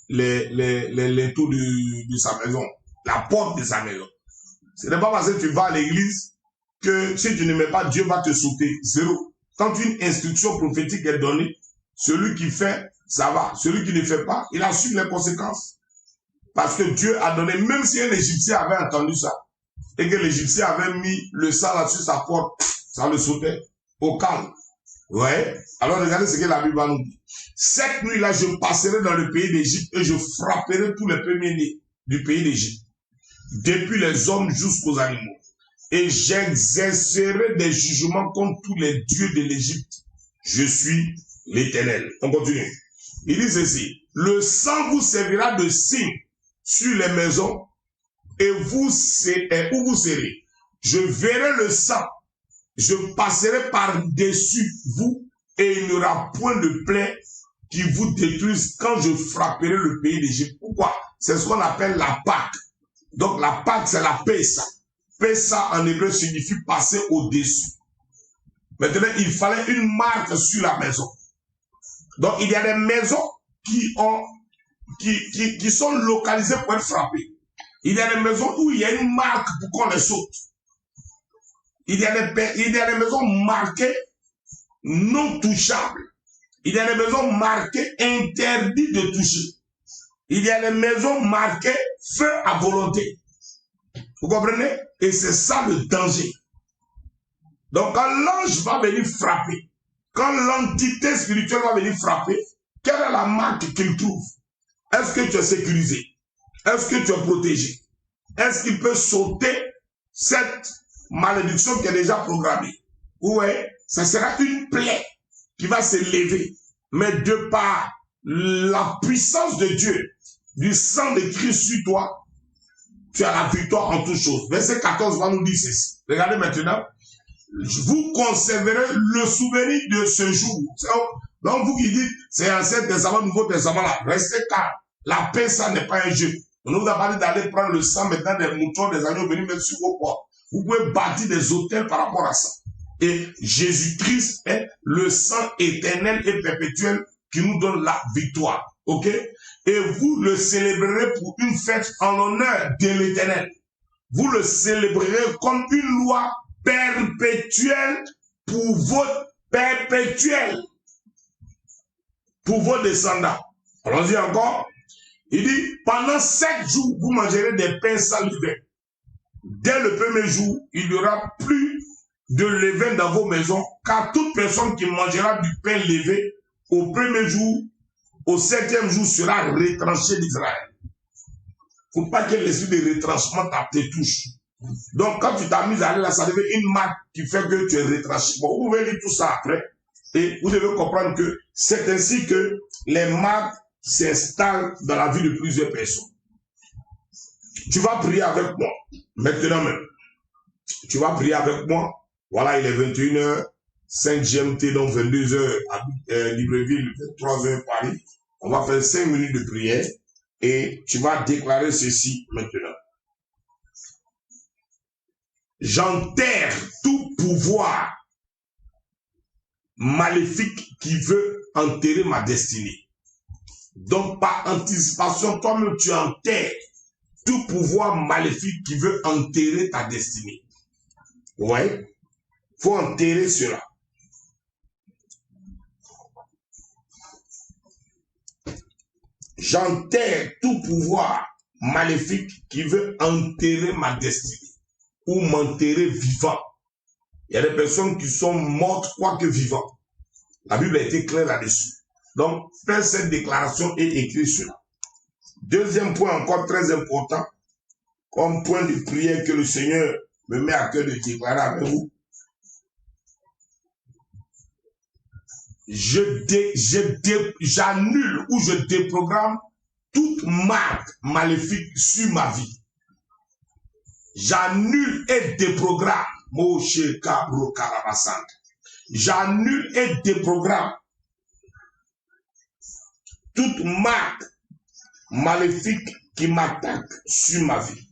les linteaux de sa maison, la porte de sa maison. Ce n'est pas parce que tu vas à l'église que si tu ne mets pas, Dieu va te sauter. Zéro. Quand une instruction prophétique est donnée, celui qui fait, ça va. Celui qui ne fait pas, il assume les conséquences. Parce que Dieu a donné, même si un Égyptien avait entendu ça, et que l'Égyptien avait mis le sang là sur sa porte, ça le sautait au calme. Ouais. Alors regardez ce que la Bible nous dit. Cette nuit-là, je passerai dans le pays d'Égypte et je frapperai tous les premiers-nés du pays d'Égypte, depuis les hommes jusqu'aux animaux. Et j'exercerai des jugements contre tous les dieux de l'Égypte. Je suis l'Éternel. On continue. Il dit ceci. Le sang vous servira de signe sur les maisons et où vous serez. Je verrai le sang. Je passerai par-dessus vous et il n'y aura point de plaie qui vous détruise quand je frapperai le pays d'Égypte. Pourquoi? C'est ce qu'on appelle la Pâque. Donc la Pâque, c'est la Pessa. Pessa en hébreu signifie passer au-dessus. Maintenant, il fallait une marque sur la maison. Donc il y a des maisons qui sont localisées pour être frappées. Il y a des maisons où il y a une marque pour qu'on les saute. Il y a des maisons marquées non touchables. Il y a des maisons marquées interdites de toucher. Il y a des maisons marquées feu à volonté. Vous comprenez? Et c'est ça le danger. Donc quand l'ange va venir frapper, quand l'entité spirituelle va venir frapper, quelle est la marque qu'il trouve? Est-ce que tu es sécurisé? Est-ce que tu es protégé? Est-ce qu'il peut sauter cette malédiction qui est déjà programmée? Ouais, ça sera une plaie qui va se lever. Mais de par la puissance de Dieu, du sang de Christ sur toi, tu as la victoire en toutes choses. Verset 14 va nous dire ceci. Regardez maintenant. Vous conserverez le souvenir de ce jour. Donc vous qui dites, c'est Ancien Testament, Nouveau Testament, là, restez calme. La paix, ça n'est pas un jeu. On nous a parlé d'aller prendre le sang maintenant des moutons, des agneaux, venir mettre sur vos portes. Vous pouvez bâtir des hôtels par rapport à ça. Et Jésus-Christ est le sang éternel et perpétuel qui nous donne la victoire. Ok? Et vous le célébrerez pour une fête en l'honneur de l'Éternel. Vous le célébrerez comme une loi perpétuelle pour vos descendants. Allons-y encore. Il dit, pendant 7 jours, vous mangerez des pains sans levain. Dès le premier jour, il n'y aura plus de levain dans vos maisons, car toute personne qui mangera du pain levé au premier jour, au 7e jour, sera retranché d'Israël. Il ne faut pas que l'esprit de retranchement te touche. Donc, quand tu t'amuses à aller là, ça devient une marque qui fait que tu es retranché. Bon, vous pouvez lire tout ça après. Et vous devez comprendre que c'est ainsi que les marques s'installent dans la vie de plusieurs personnes. Tu vas prier avec moi. Maintenant même. Tu vas prier avec moi. Voilà, il est 21h, 5 GMT, donc 22h à Libreville, 23h Paris. On va faire 5 minutes de prière. Et tu vas déclarer ceci maintenant. J'enterre tout pouvoir maléfique qui veut enterrer ma destinée. Donc, par anticipation, toi-même, tu enterres tout pouvoir maléfique qui veut enterrer ta destinée. Ouais. Faut enterrer cela. J'enterre tout pouvoir maléfique qui veut enterrer ma destinée ou m'enterrer vivant. Il y a des personnes qui sont mortes quoique vivantes. La Bible a été claire là-dessus. Donc, fais cette déclaration et écris cela. Deuxième point encore très important, comme point de prière que le Seigneur me met à cœur de déclarer avec vous. J'annule ou je déprogramme toute marque maléfique sur ma vie. J'annule et déprogramme. J'annule et déprogramme toute marque maléfique qui m'attaque sur ma vie.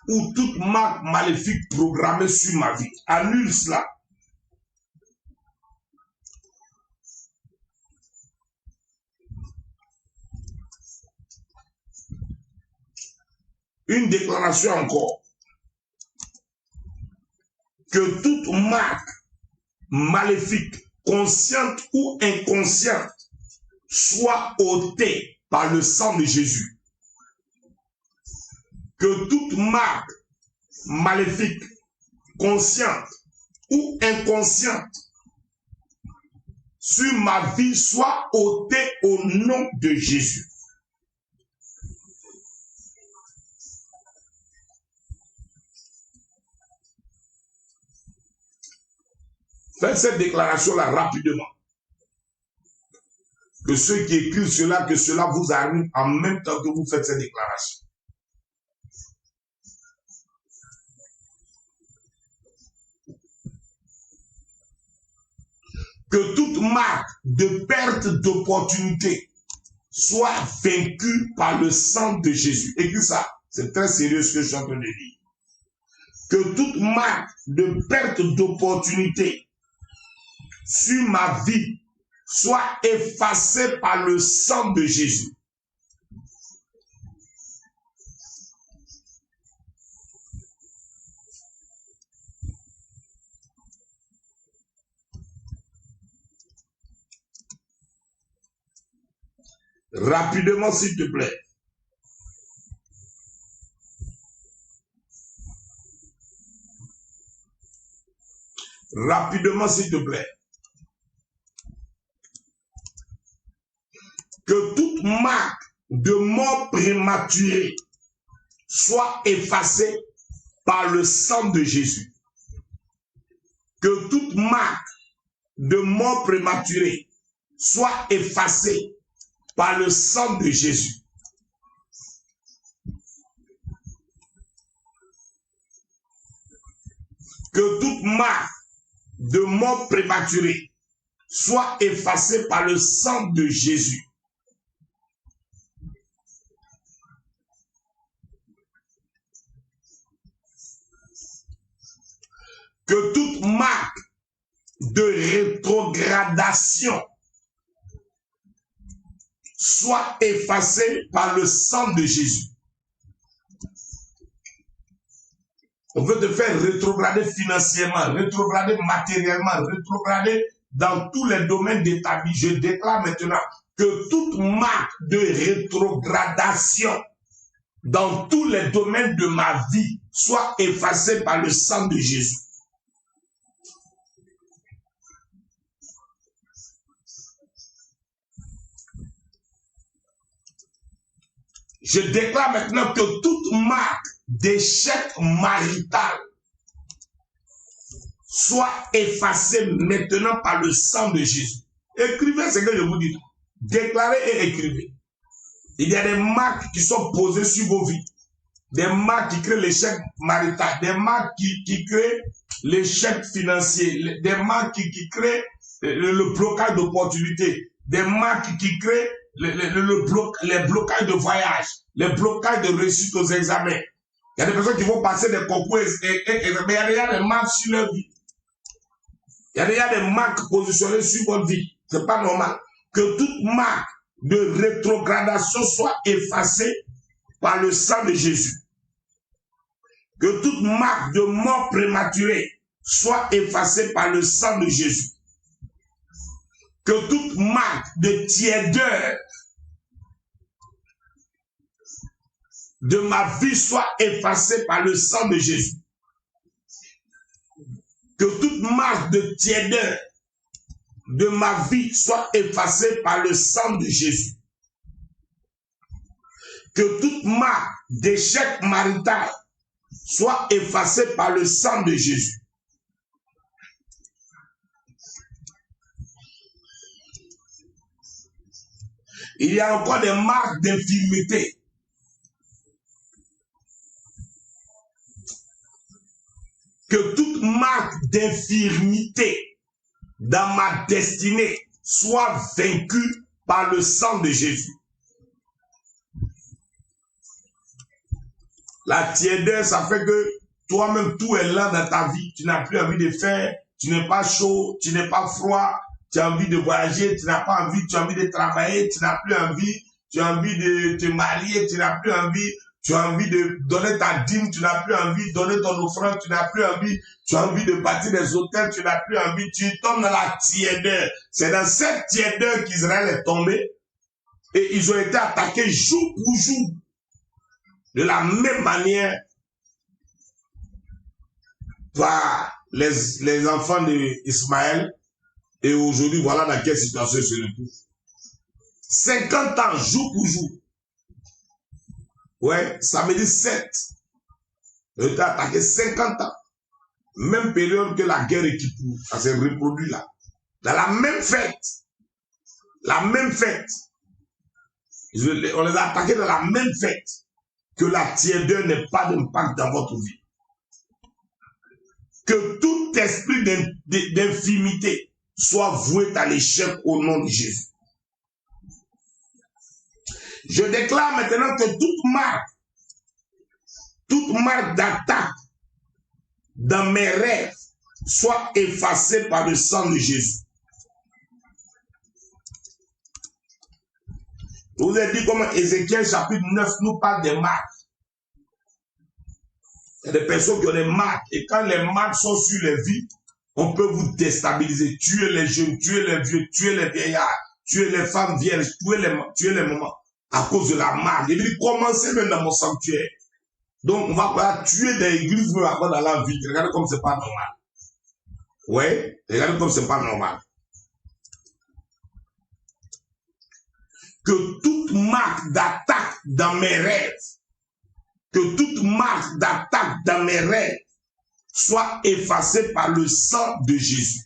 Ou toute marque maléfique programmée sur ma vie. Annule cela. Une déclaration encore. Que toute marque maléfique, consciente ou inconsciente, soit ôtée par le sang de Jésus. Que toute marque maléfique, consciente ou inconsciente sur ma vie soit ôtée au nom de Jésus. Faites cette déclaration-là rapidement. Que ceux qui écrivent cela, que cela vous arrive en même temps que vous faites cette déclaration. Que toute marque de perte d'opportunité soit vaincue par le sang de Jésus. Écoutez ça, c'est très sérieux ce que je suis en train de dire. Que toute marque de perte d'opportunité sur ma vie soit effacée par le sang de Jésus. Rapidement, s'il te plaît. Rapidement, s'il te plaît. Que toute marque de mort prématurée soit effacée par le sang de Jésus. Que toute marque de mort prématurée soit effacée par le sang de Jésus. Que toute marque de mort prématurée soit effacée par le sang de Jésus. Que toute marque de rétrogradation soit effacée par le sang de Jésus. On veut te faire rétrograder financièrement, rétrograder matériellement, rétrograder dans tous les domaines de ta vie. Je déclare maintenant que toute marque de rétrogradation dans tous les domaines de ma vie soit effacée par le sang de Jésus. Je déclare maintenant que toute marque d'échec marital soit effacée maintenant par le sang de Jésus. Écrivez ce que je vous dis. Déclarez et écrivez. Il y a des marques qui sont posées sur vos vies. Des marques qui créent l'échec marital. Des marques qui créent l'échec financier. Des marques qui créent le blocage d'opportunités. Des marques qui créent les blocages de voyage, les blocages de réussite aux examens. Il y a des personnes qui vont passer des concours mais il y a déjà des marques sur leur vie. Il y a déjà des marques positionnées sur votre vie. C'est pas normal. Que toute marque de rétrogradation soit effacée par le sang de Jésus. Que toute marque de mort prématurée soit effacée par le sang de Jésus. Que toute marque de tiédeur de ma vie soit effacée par le sang de Jésus. Que toute marque de tiédeur de ma vie soit effacée par le sang de Jésus. Que toute marque d'échec marital soit effacée par le sang de Jésus. Il y a encore des marques d'infirmité. Que toute marque d'infirmité dans ma destinée soit vaincue par le sang de Jésus. La tiédeur, ça fait que toi-même, tout est là dans ta vie. Tu n'as plus envie de faire, tu n'es pas chaud, tu n'es pas froid, tu as envie de voyager, tu n'as pas envie, tu as envie de travailler, tu n'as plus envie, tu as envie de te marier, tu n'as plus envie. tu as envie de donner ta dîme, tu n'as plus envie de donner ton offrande, tu n'as plus envie, tu as envie de bâtir des hôtels, tu n'as plus envie, tu tombes dans la tiédeur. C'est dans cette tiédeur qu'Israël est tombé et ils ont été attaqués jour pour jour. De la même manière par les enfants d'Ismaël. Et aujourd'hui, voilà dans quelle situation ils se retrouvent. 50 ans, jour pour jour. Ouais, ça veut dire 7. Ils ont été attaqués 50 ans. Même période que la guerre Kippour. Ça s'est reproduit là. Dans la même fête. La même fête. On les a attaqués dans la même fête. Que la tiédeur n'ait pas d'impact dans votre vie. Que tout esprit d'infimité soit voué à l'échec au nom de Jésus. Je déclare maintenant que toute marque d'attaque dans mes rêves soit effacée par le sang de Jésus. Je vous ai dit comment Ézéchiel chapitre 9 nous parle des marques. Il y a des personnes qui ont des marques et quand les marques sont sur les vies, on peut vous déstabiliser, tuer les jeunes, tuer les vieux, tuer les vieillards, tuer les femmes vierges, tuer les mamans à cause de la marque. Il dit commencez même dans mon sanctuaire. Donc on va pas tuer des églises même avant dans la vie. Regardez comme c'est pas normal. Ouais, regardez comme c'est pas normal. Que toute marque d'attaque dans mes rêves, que toute marque d'attaque dans mes rêves soit effacée par le sang de Jésus.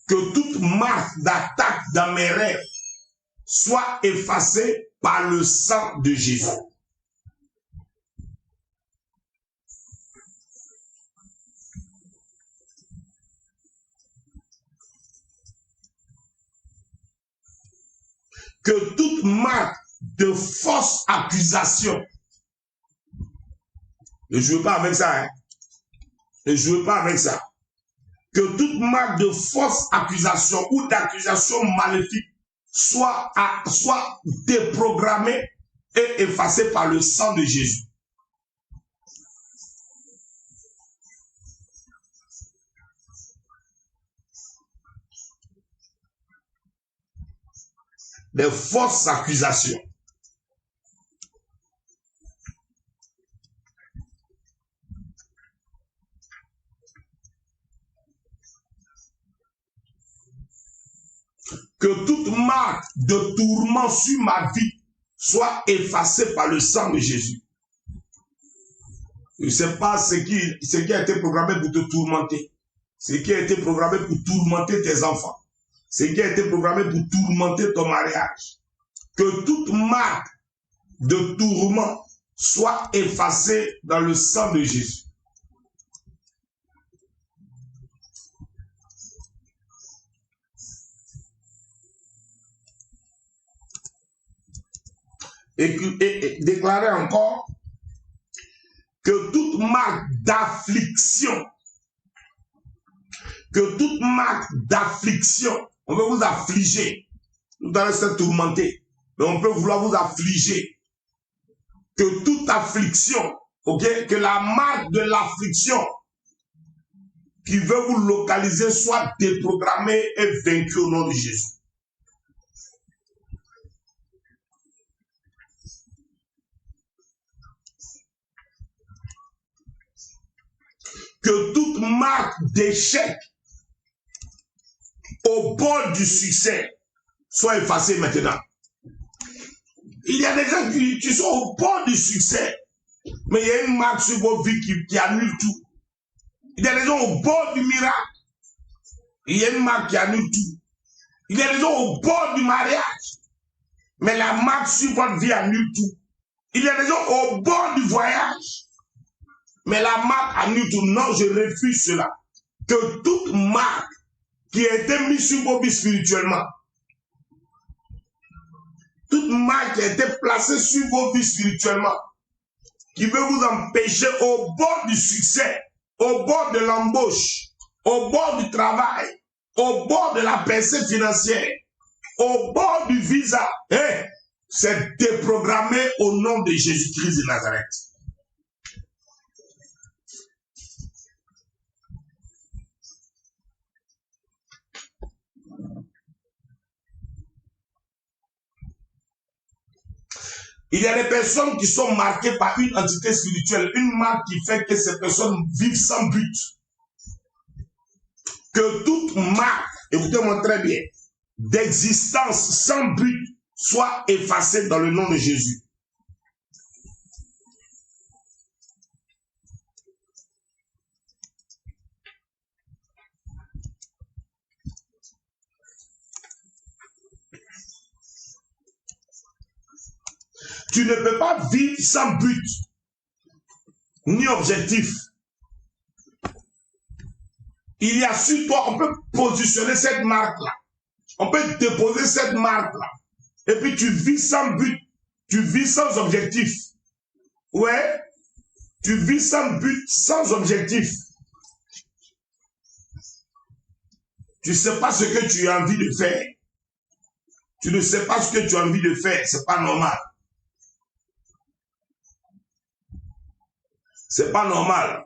Que toute marque d'attaque dans mes rêves soit effacée par le sang de Jésus. Que toute marque de fausse accusation, ne jouez pas avec ça, hein? Ne jouez pas avec ça. Que toute marque de fausse accusation ou d'accusation maléfique soit déprogrammée et effacée par le sang de Jésus. Des fausses accusations. Que toute marque de tourment sur ma vie soit effacée par le sang de Jésus. Je ne sais pas ce qui a été programmé pour te tourmenter. Ce qui a été programmé pour tourmenter tes enfants. Ce qui a été programmé pour tourmenter ton mariage. Que toute marque de tourment soit effacée dans le sang de Jésus. Et déclarer encore que toute marque d'affliction, on veut vous affliger, vous allez se tourmenter, mais on peut vouloir vous affliger, que toute affliction, ok, que la marque de l'affliction qui veut vous localiser soit déprogrammée et vaincue au nom de Jésus. Que toute marque d'échec au bord du succès soit effacée maintenant. Il y a des gens qui sont au bord du succès, mais il y a une marque sur vos vies qui annule tout. Il y a des gens au bord du miracle, il y a une marque qui annule tout. Il y a des gens au bord du mariage, mais la marque sur votre vie annule tout. Il y a des gens au bord du voyage, mais la marque annule tout. Non, je refuse cela. Que toute marque qui a été mise sur vos vies spirituellement, toute marque qui a été placée sur vos vies spirituellement, qui veut vous empêcher au bord du succès, au bord de l'embauche, au bord du travail, au bord de la percée financière, au bord du visa, c'est déprogrammé au nom de Jésus-Christ de Nazareth. Il y a des personnes qui sont marquées par une entité spirituelle, une marque qui fait que ces personnes vivent sans but. Que toute marque, écoutez-moi très bien, d'existence sans but soit effacée dans le nom de Jésus. Tu ne peux pas vivre sans but, ni objectif. Il y a sur toi, on peut positionner cette marque-là. On peut déposer cette marque-là. Et puis tu vis sans but. Tu vis sans objectif. Ouais. Tu vis sans but, sans objectif. Tu ne sais pas ce que tu as envie de faire. Tu ne sais pas ce que tu as envie de faire. C'est pas normal. C'est pas normal.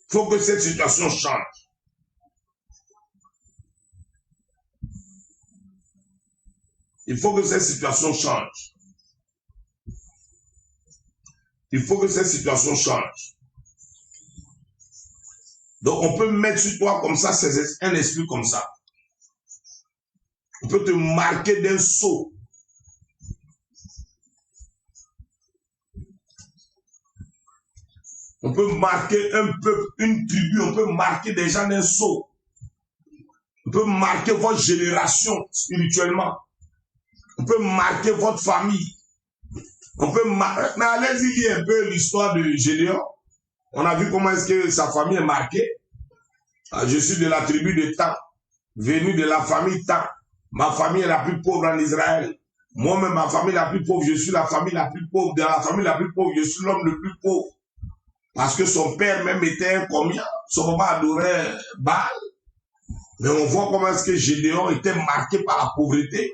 Il faut que cette situation change. Il faut que cette situation change. Il faut que cette situation change. Donc on peut mettre sur toi comme ça, c'est un esprit comme ça. On peut te marquer d'un sceau. On peut marquer un peuple, une tribu, on peut marquer des gens d'un sceau. On peut marquer votre génération spirituellement. On peut marquer votre famille. On peut marquer. Mais allez-y lire un peu l'histoire de Gédéon. On a vu comment est-ce que sa famille est marquée. Je suis de la tribu de Tan, venu de la famille Tan. Ma famille est la plus pauvre en Israël. Moi-même, ma famille la plus pauvre, je suis la famille la plus pauvre. De la famille la plus pauvre, je suis l'homme le plus pauvre. Parce que son père même était un combien. Son papa adorait Baal. Mais on voit comment est-ce que Gédéon était marqué par la pauvreté.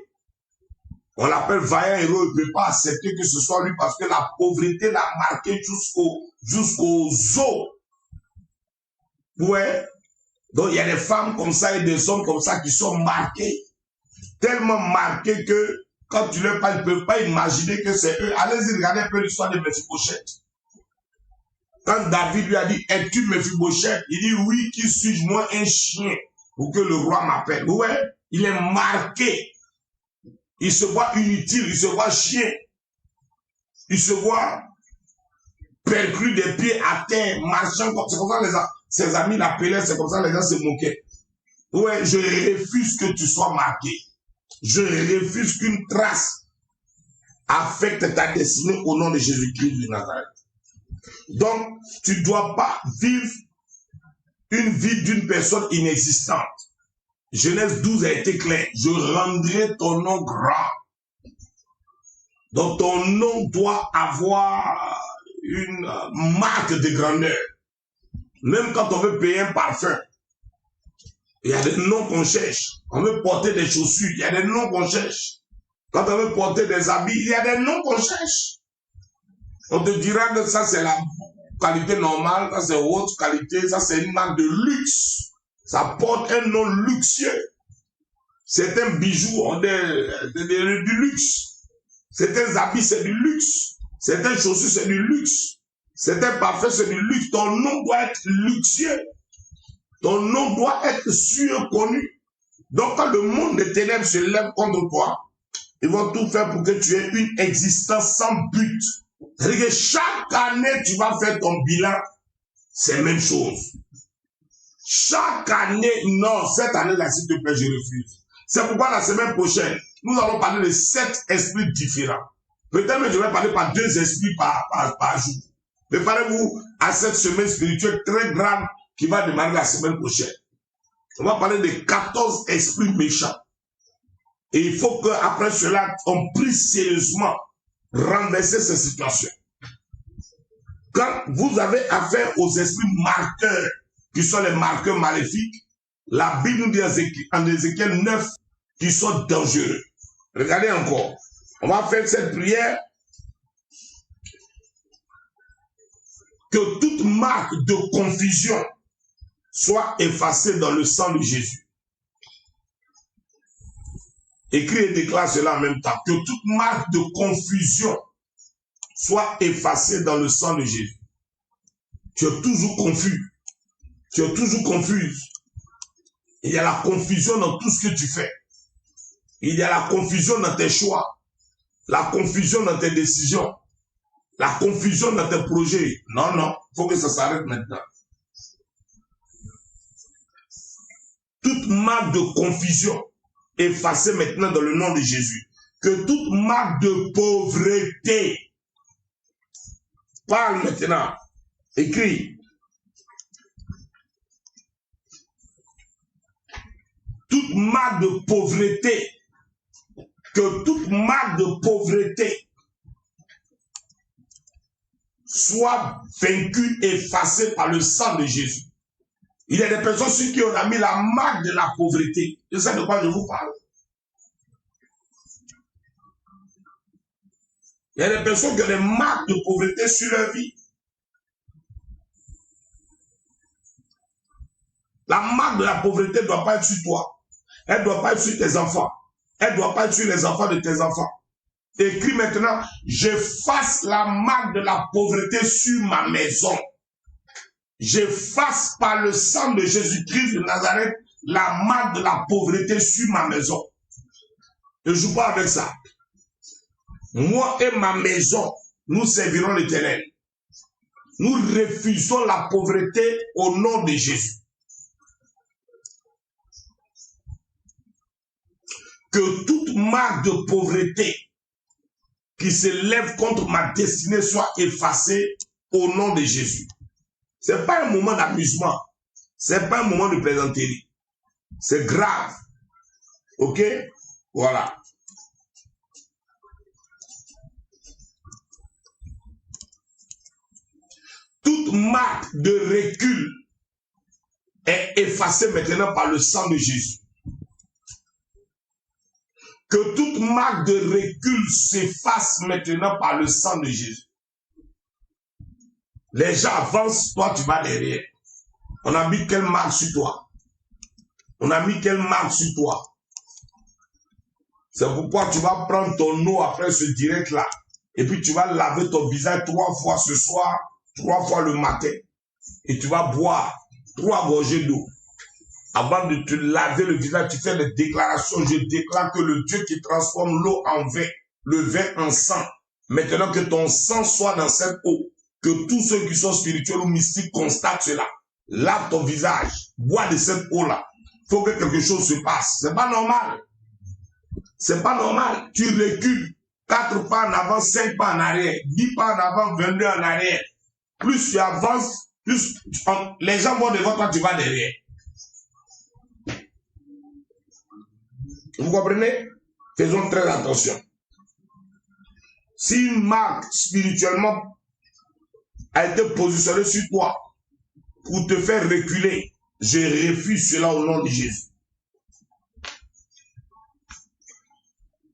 On l'appelle vaillant héros, il ne peut pas accepter que ce soit lui parce que la pauvreté l'a marqué jusqu'aux os. Ouais. Donc il y a des femmes comme ça et des hommes comme ça qui sont marqués. Tellement marqués que quand tu leur parles, ils ne peuvent pas imaginer que c'est eux. Allez-y, regardez un peu l'histoire de Mephibosheth. Quand David lui a dit, es-tu Mephibosheth? Il dit, oui, qui suis-je, moi, un chien, pour que le roi m'appelle. Ouais, il est marqué. Il se voit inutile, il se voit chien. Il se voit perclus des pieds à terre, marchant comme ça. C'est comme ça ses amis l'appelaient, c'est comme ça les gens se moquaient. Ouais, je refuse que tu sois marqué. Je refuse qu'une trace affecte ta destinée au nom de Jésus-Christ de Nazareth. Donc, tu ne dois pas vivre une vie d'une personne inexistante. Genèse 12 a été clair. Je rendrai ton nom grand. Donc, ton nom doit avoir une marque de grandeur. Même quand on veut payer un parfum, il y a des noms qu'on cherche. On veut porter des chaussures, il y a des noms qu'on cherche. Quand on veut porter des habits, il y a des noms qu'on cherche. On te dira que ça c'est la qualité normale, ça c'est haute qualité, ça c'est une marque de luxe. Ça porte un nom luxueux. Certains bijoux ont du luxe. Certains habits c'est du luxe. Certaines chaussures c'est du luxe. Certains parfums c'est du luxe. Ton nom doit être luxueux. Ton nom doit être sûr, connu. Donc quand le monde des ténèbres se lève contre toi, ils vont tout faire pour que tu aies une existence sans but. C'est-à-dire que chaque année, tu vas faire ton bilan, c'est la même chose. Chaque année, non, cette année-là, s'il te plaît, je refuse. C'est pourquoi la semaine prochaine, nous allons parler de 7 esprits différents. Peut-être que je vais parler par 2 esprits par jour. Préparez-vous à cette semaine spirituelle très grande qui va démarrer la semaine prochaine. On va parler de 14 esprits méchants. Et il faut qu'après cela, on prie sérieusement renverser ces situations. Quand vous avez affaire aux esprits marqueurs, qui sont les marqueurs maléfiques, La Bible nous dit en Ézéchiel 9 qu'ils sont dangereux. Regardez encore. On va faire cette prière. Que toute marque de confusion soit effacée dans le sang de Jésus. Écris et déclare cela en même temps. Que toute marque de confusion soit effacée dans le sang de Jésus. Tu es toujours confus. Tu es toujours confuse. Il y a la confusion dans tout ce que tu fais. Il y a la confusion dans tes choix. La confusion dans tes décisions. La confusion dans tes projets. Non, non. Il faut que ça s'arrête maintenant. Toute marque de confusion effacée maintenant dans le nom de Jésus. Que toute marque de pauvreté. Parle maintenant. Écris. Toute marque de pauvreté. Que toute marque de pauvreté soit vaincue, effacée par le sang de Jésus. Il y a des personnes sur qui on a mis la marque de la pauvreté. Je sais de quoi je vous parle. Il y a des personnes qui ont des marques de pauvreté sur leur vie. La marque de la pauvreté ne doit pas être sur toi. Elle ne doit pas être sur tes enfants. Elle ne doit pas être sur les enfants de tes enfants. Écris maintenant, j'efface la marque de la pauvreté sur ma maison. J'efface par le sang de Jésus-Christ de Nazareth la marque de la pauvreté sur ma maison. Ne joue pas avec ça. Moi et ma maison, nous servirons l'Éternel. Nous refusons la pauvreté au nom de Jésus. Que toute marque de pauvreté qui se lève contre ma destinée soit effacée au nom de Jésus. Ce n'est pas un moment d'amusement. Ce n'est pas un moment de plaisanterie. C'est grave. Ok? Voilà. Toute marque de recul est effacée maintenant par le sang de Jésus. Que toute marque de recul s'efface maintenant par le sang de Jésus. Les gens avancent, toi tu vas derrière. On a mis quelle marque sur toi? On a mis quelle marque sur toi? C'est pourquoi tu vas prendre ton eau après ce direct-là. Et puis tu vas laver ton visage 3 fois ce soir, 3 fois le matin. Et tu vas boire 3 gorgées d'eau. Avant de te laver le visage, tu fais des déclarations. Je déclare que le Dieu qui transforme l'eau en vin, le vin en sang. Maintenant que ton sang soit dans cette eau. Que tous ceux qui sont spirituels ou mystiques constatent cela. Lave ton visage. Bois de cette eau-là. Il faut que quelque chose se passe. C'est pas normal. C'est pas normal. Tu recules 4 pas en avant, 5 pas en arrière, 10 pas en avant, 22 en arrière. Plus tu avances, plus les gens vont devant toi, tu vas derrière. Vous comprenez? Faisons très attention. Si une marque spirituellement a été positionnée sur toi pour te faire reculer, je refuse cela au nom de Jésus.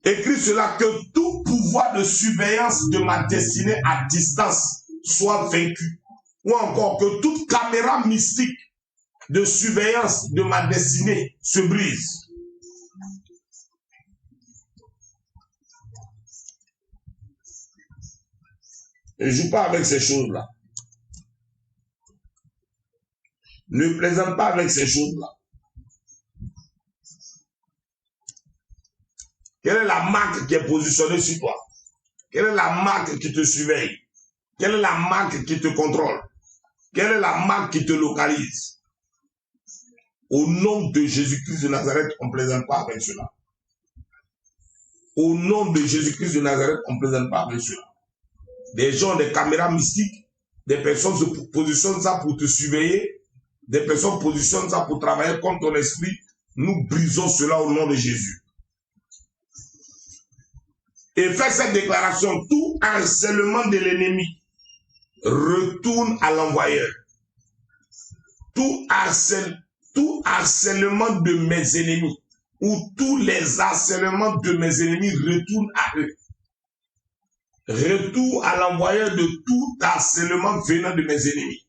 Écris cela, que tout pouvoir de surveillance de ma destinée à distance soit vaincu. Ou encore que toute caméra mystique de surveillance de ma destinée se brise. Ne joue pas avec ces choses-là. Ne plaisante pas avec ces choses-là. Quelle est la marque qui est positionnée sur toi? Quelle est la marque qui te surveille? Quelle est la marque qui te contrôle? Quelle est la marque qui te localise? Au nom de Jésus-Christ de Nazareth, on ne plaisante pas avec cela. Au nom de Jésus-Christ de Nazareth, on ne plaisante pas avec cela. Des gens, des caméras mystiques, des personnes se positionnent ça pour te surveiller, des personnes positionnent ça pour travailler contre ton esprit. Nous brisons cela au nom de Jésus. Et fais cette déclaration, tout harcèlement de l'ennemi retourne à l'envoyeur. Tout harcèlement tout harcèlement de mes ennemis, ou tous les harcèlements de mes ennemis retournent à eux. Retour à l'envoyeur de tout harcèlement venant de mes ennemis.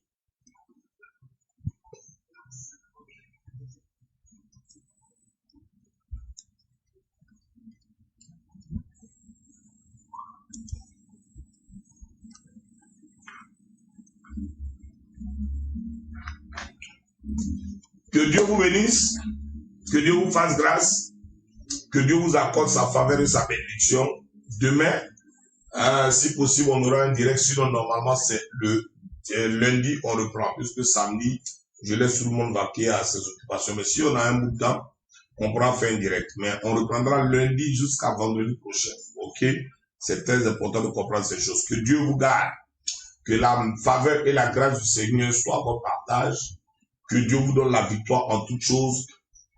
Que Dieu vous bénisse, que Dieu vous fasse grâce, que Dieu vous accorde sa faveur et sa bénédiction. Demain, si possible, on aura un direct, sinon normalement c'est le lundi, on reprend, puisque samedi, je laisse tout le monde vaquer à ses occupations. Mais si on a un bout de temps, on pourra faire un direct. Mais on reprendra lundi jusqu'à vendredi prochain. Ok? C'est très important de comprendre ces choses. Que Dieu vous garde, que la faveur et la grâce du Seigneur soient votre partage. Que Dieu vous donne la victoire en toutes choses.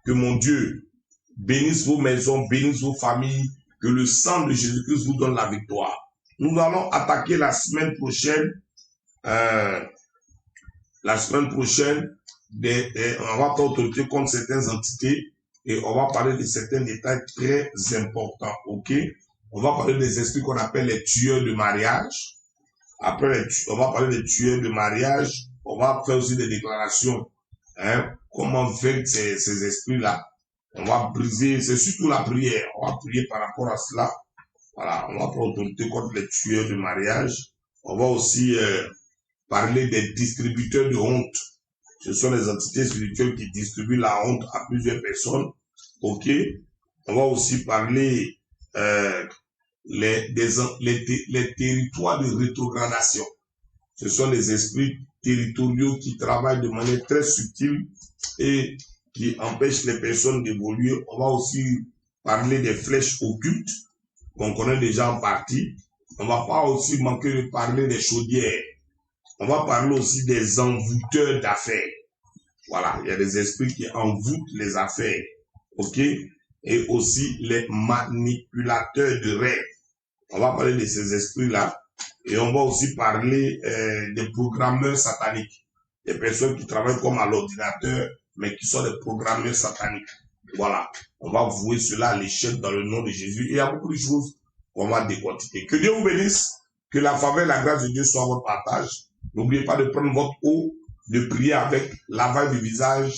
Que mon Dieu bénisse vos maisons, bénisse vos familles. Que le sang de Jésus-Christ vous donne la victoire. Nous allons attaquer la semaine prochaine. On va prendre autorité contre certaines entités et on va parler de certains détails très importants. Ok? On va parler des esprits qu'on appelle les tueurs de mariage. Après, on va parler des tueurs de mariage. On va faire aussi des déclarations. Comment vaincre ces esprits-là. On va briser, c'est surtout la prière. On va prier par rapport à cela. Voilà, on va prendre autorité contre les tueurs de mariage. On va aussi parler des distributeurs de honte. Ce sont les entités spirituelles qui distribuent la honte à plusieurs personnes. Ok. On va aussi parler les territoires de rétrogradation. Ce sont les esprits territoriaux qui travaillent de manière très subtile et qui empêchent les personnes d'évoluer. On va aussi parler des flèches occultes qu'on connaît déjà en partie. On va pas aussi manquer de parler des chaudières. On va parler aussi des envoûteurs d'affaires. Voilà, il y a des esprits qui envoûtent les affaires. Ok? Et aussi les manipulateurs de rêves. On va parler de ces esprits-là. Et on va aussi parler des programmeurs sataniques. Des personnes qui travaillent comme à l'ordinateur, mais qui sont des programmeurs sataniques. Voilà. On va vouer cela à l'échec dans le nom de Jésus. Et il y a beaucoup de choses qu'on va décortiquer. Que Dieu vous bénisse. Que la faveur et la grâce de Dieu soient votre partage. N'oubliez pas de prendre votre eau, de prier avec lavage du visage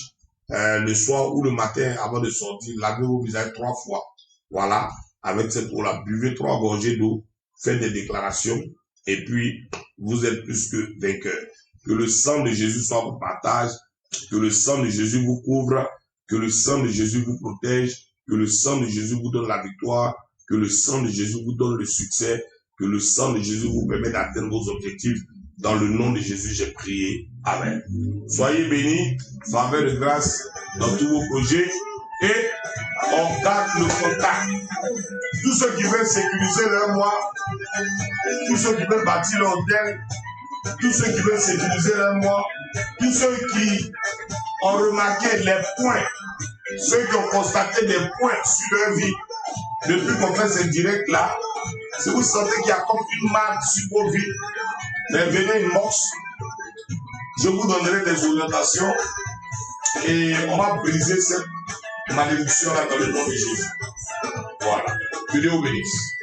le soir ou le matin avant de sortir. Lavez vos visages 3 fois. Voilà. Avec cette eau-là, buvez 3 gorgées d'eau. Faites des déclarations. Et puis, vous êtes plus que vainqueurs. Que le sang de Jésus soit votre partage. Que le sang de Jésus vous couvre. Que le sang de Jésus vous protège. Que le sang de Jésus vous donne la victoire. Que le sang de Jésus vous donne le succès. Que le sang de Jésus vous permet d'atteindre vos objectifs. Dans le nom de Jésus, j'ai prié. Amen. Soyez bénis. Faveur de grâce dans tous vos projets. Et on garde le contact. Tous ceux qui veulent sécuriser leur mois, tous ceux qui veulent bâtir leur hôtel, tous ceux qui veulent sécuriser leur mois, tous ceux qui ont remarqué les points, ceux qui ont constaté des points sur leur vie, depuis qu'on fait ce direct-là, si vous sentez qu'il y a comme une marque sur vos vies, mais venez une morse, je vous donnerai des orientations et on va briser cette malédiction-là dans le nom de Jésus. Voilà. Que Dieu vous bénisse.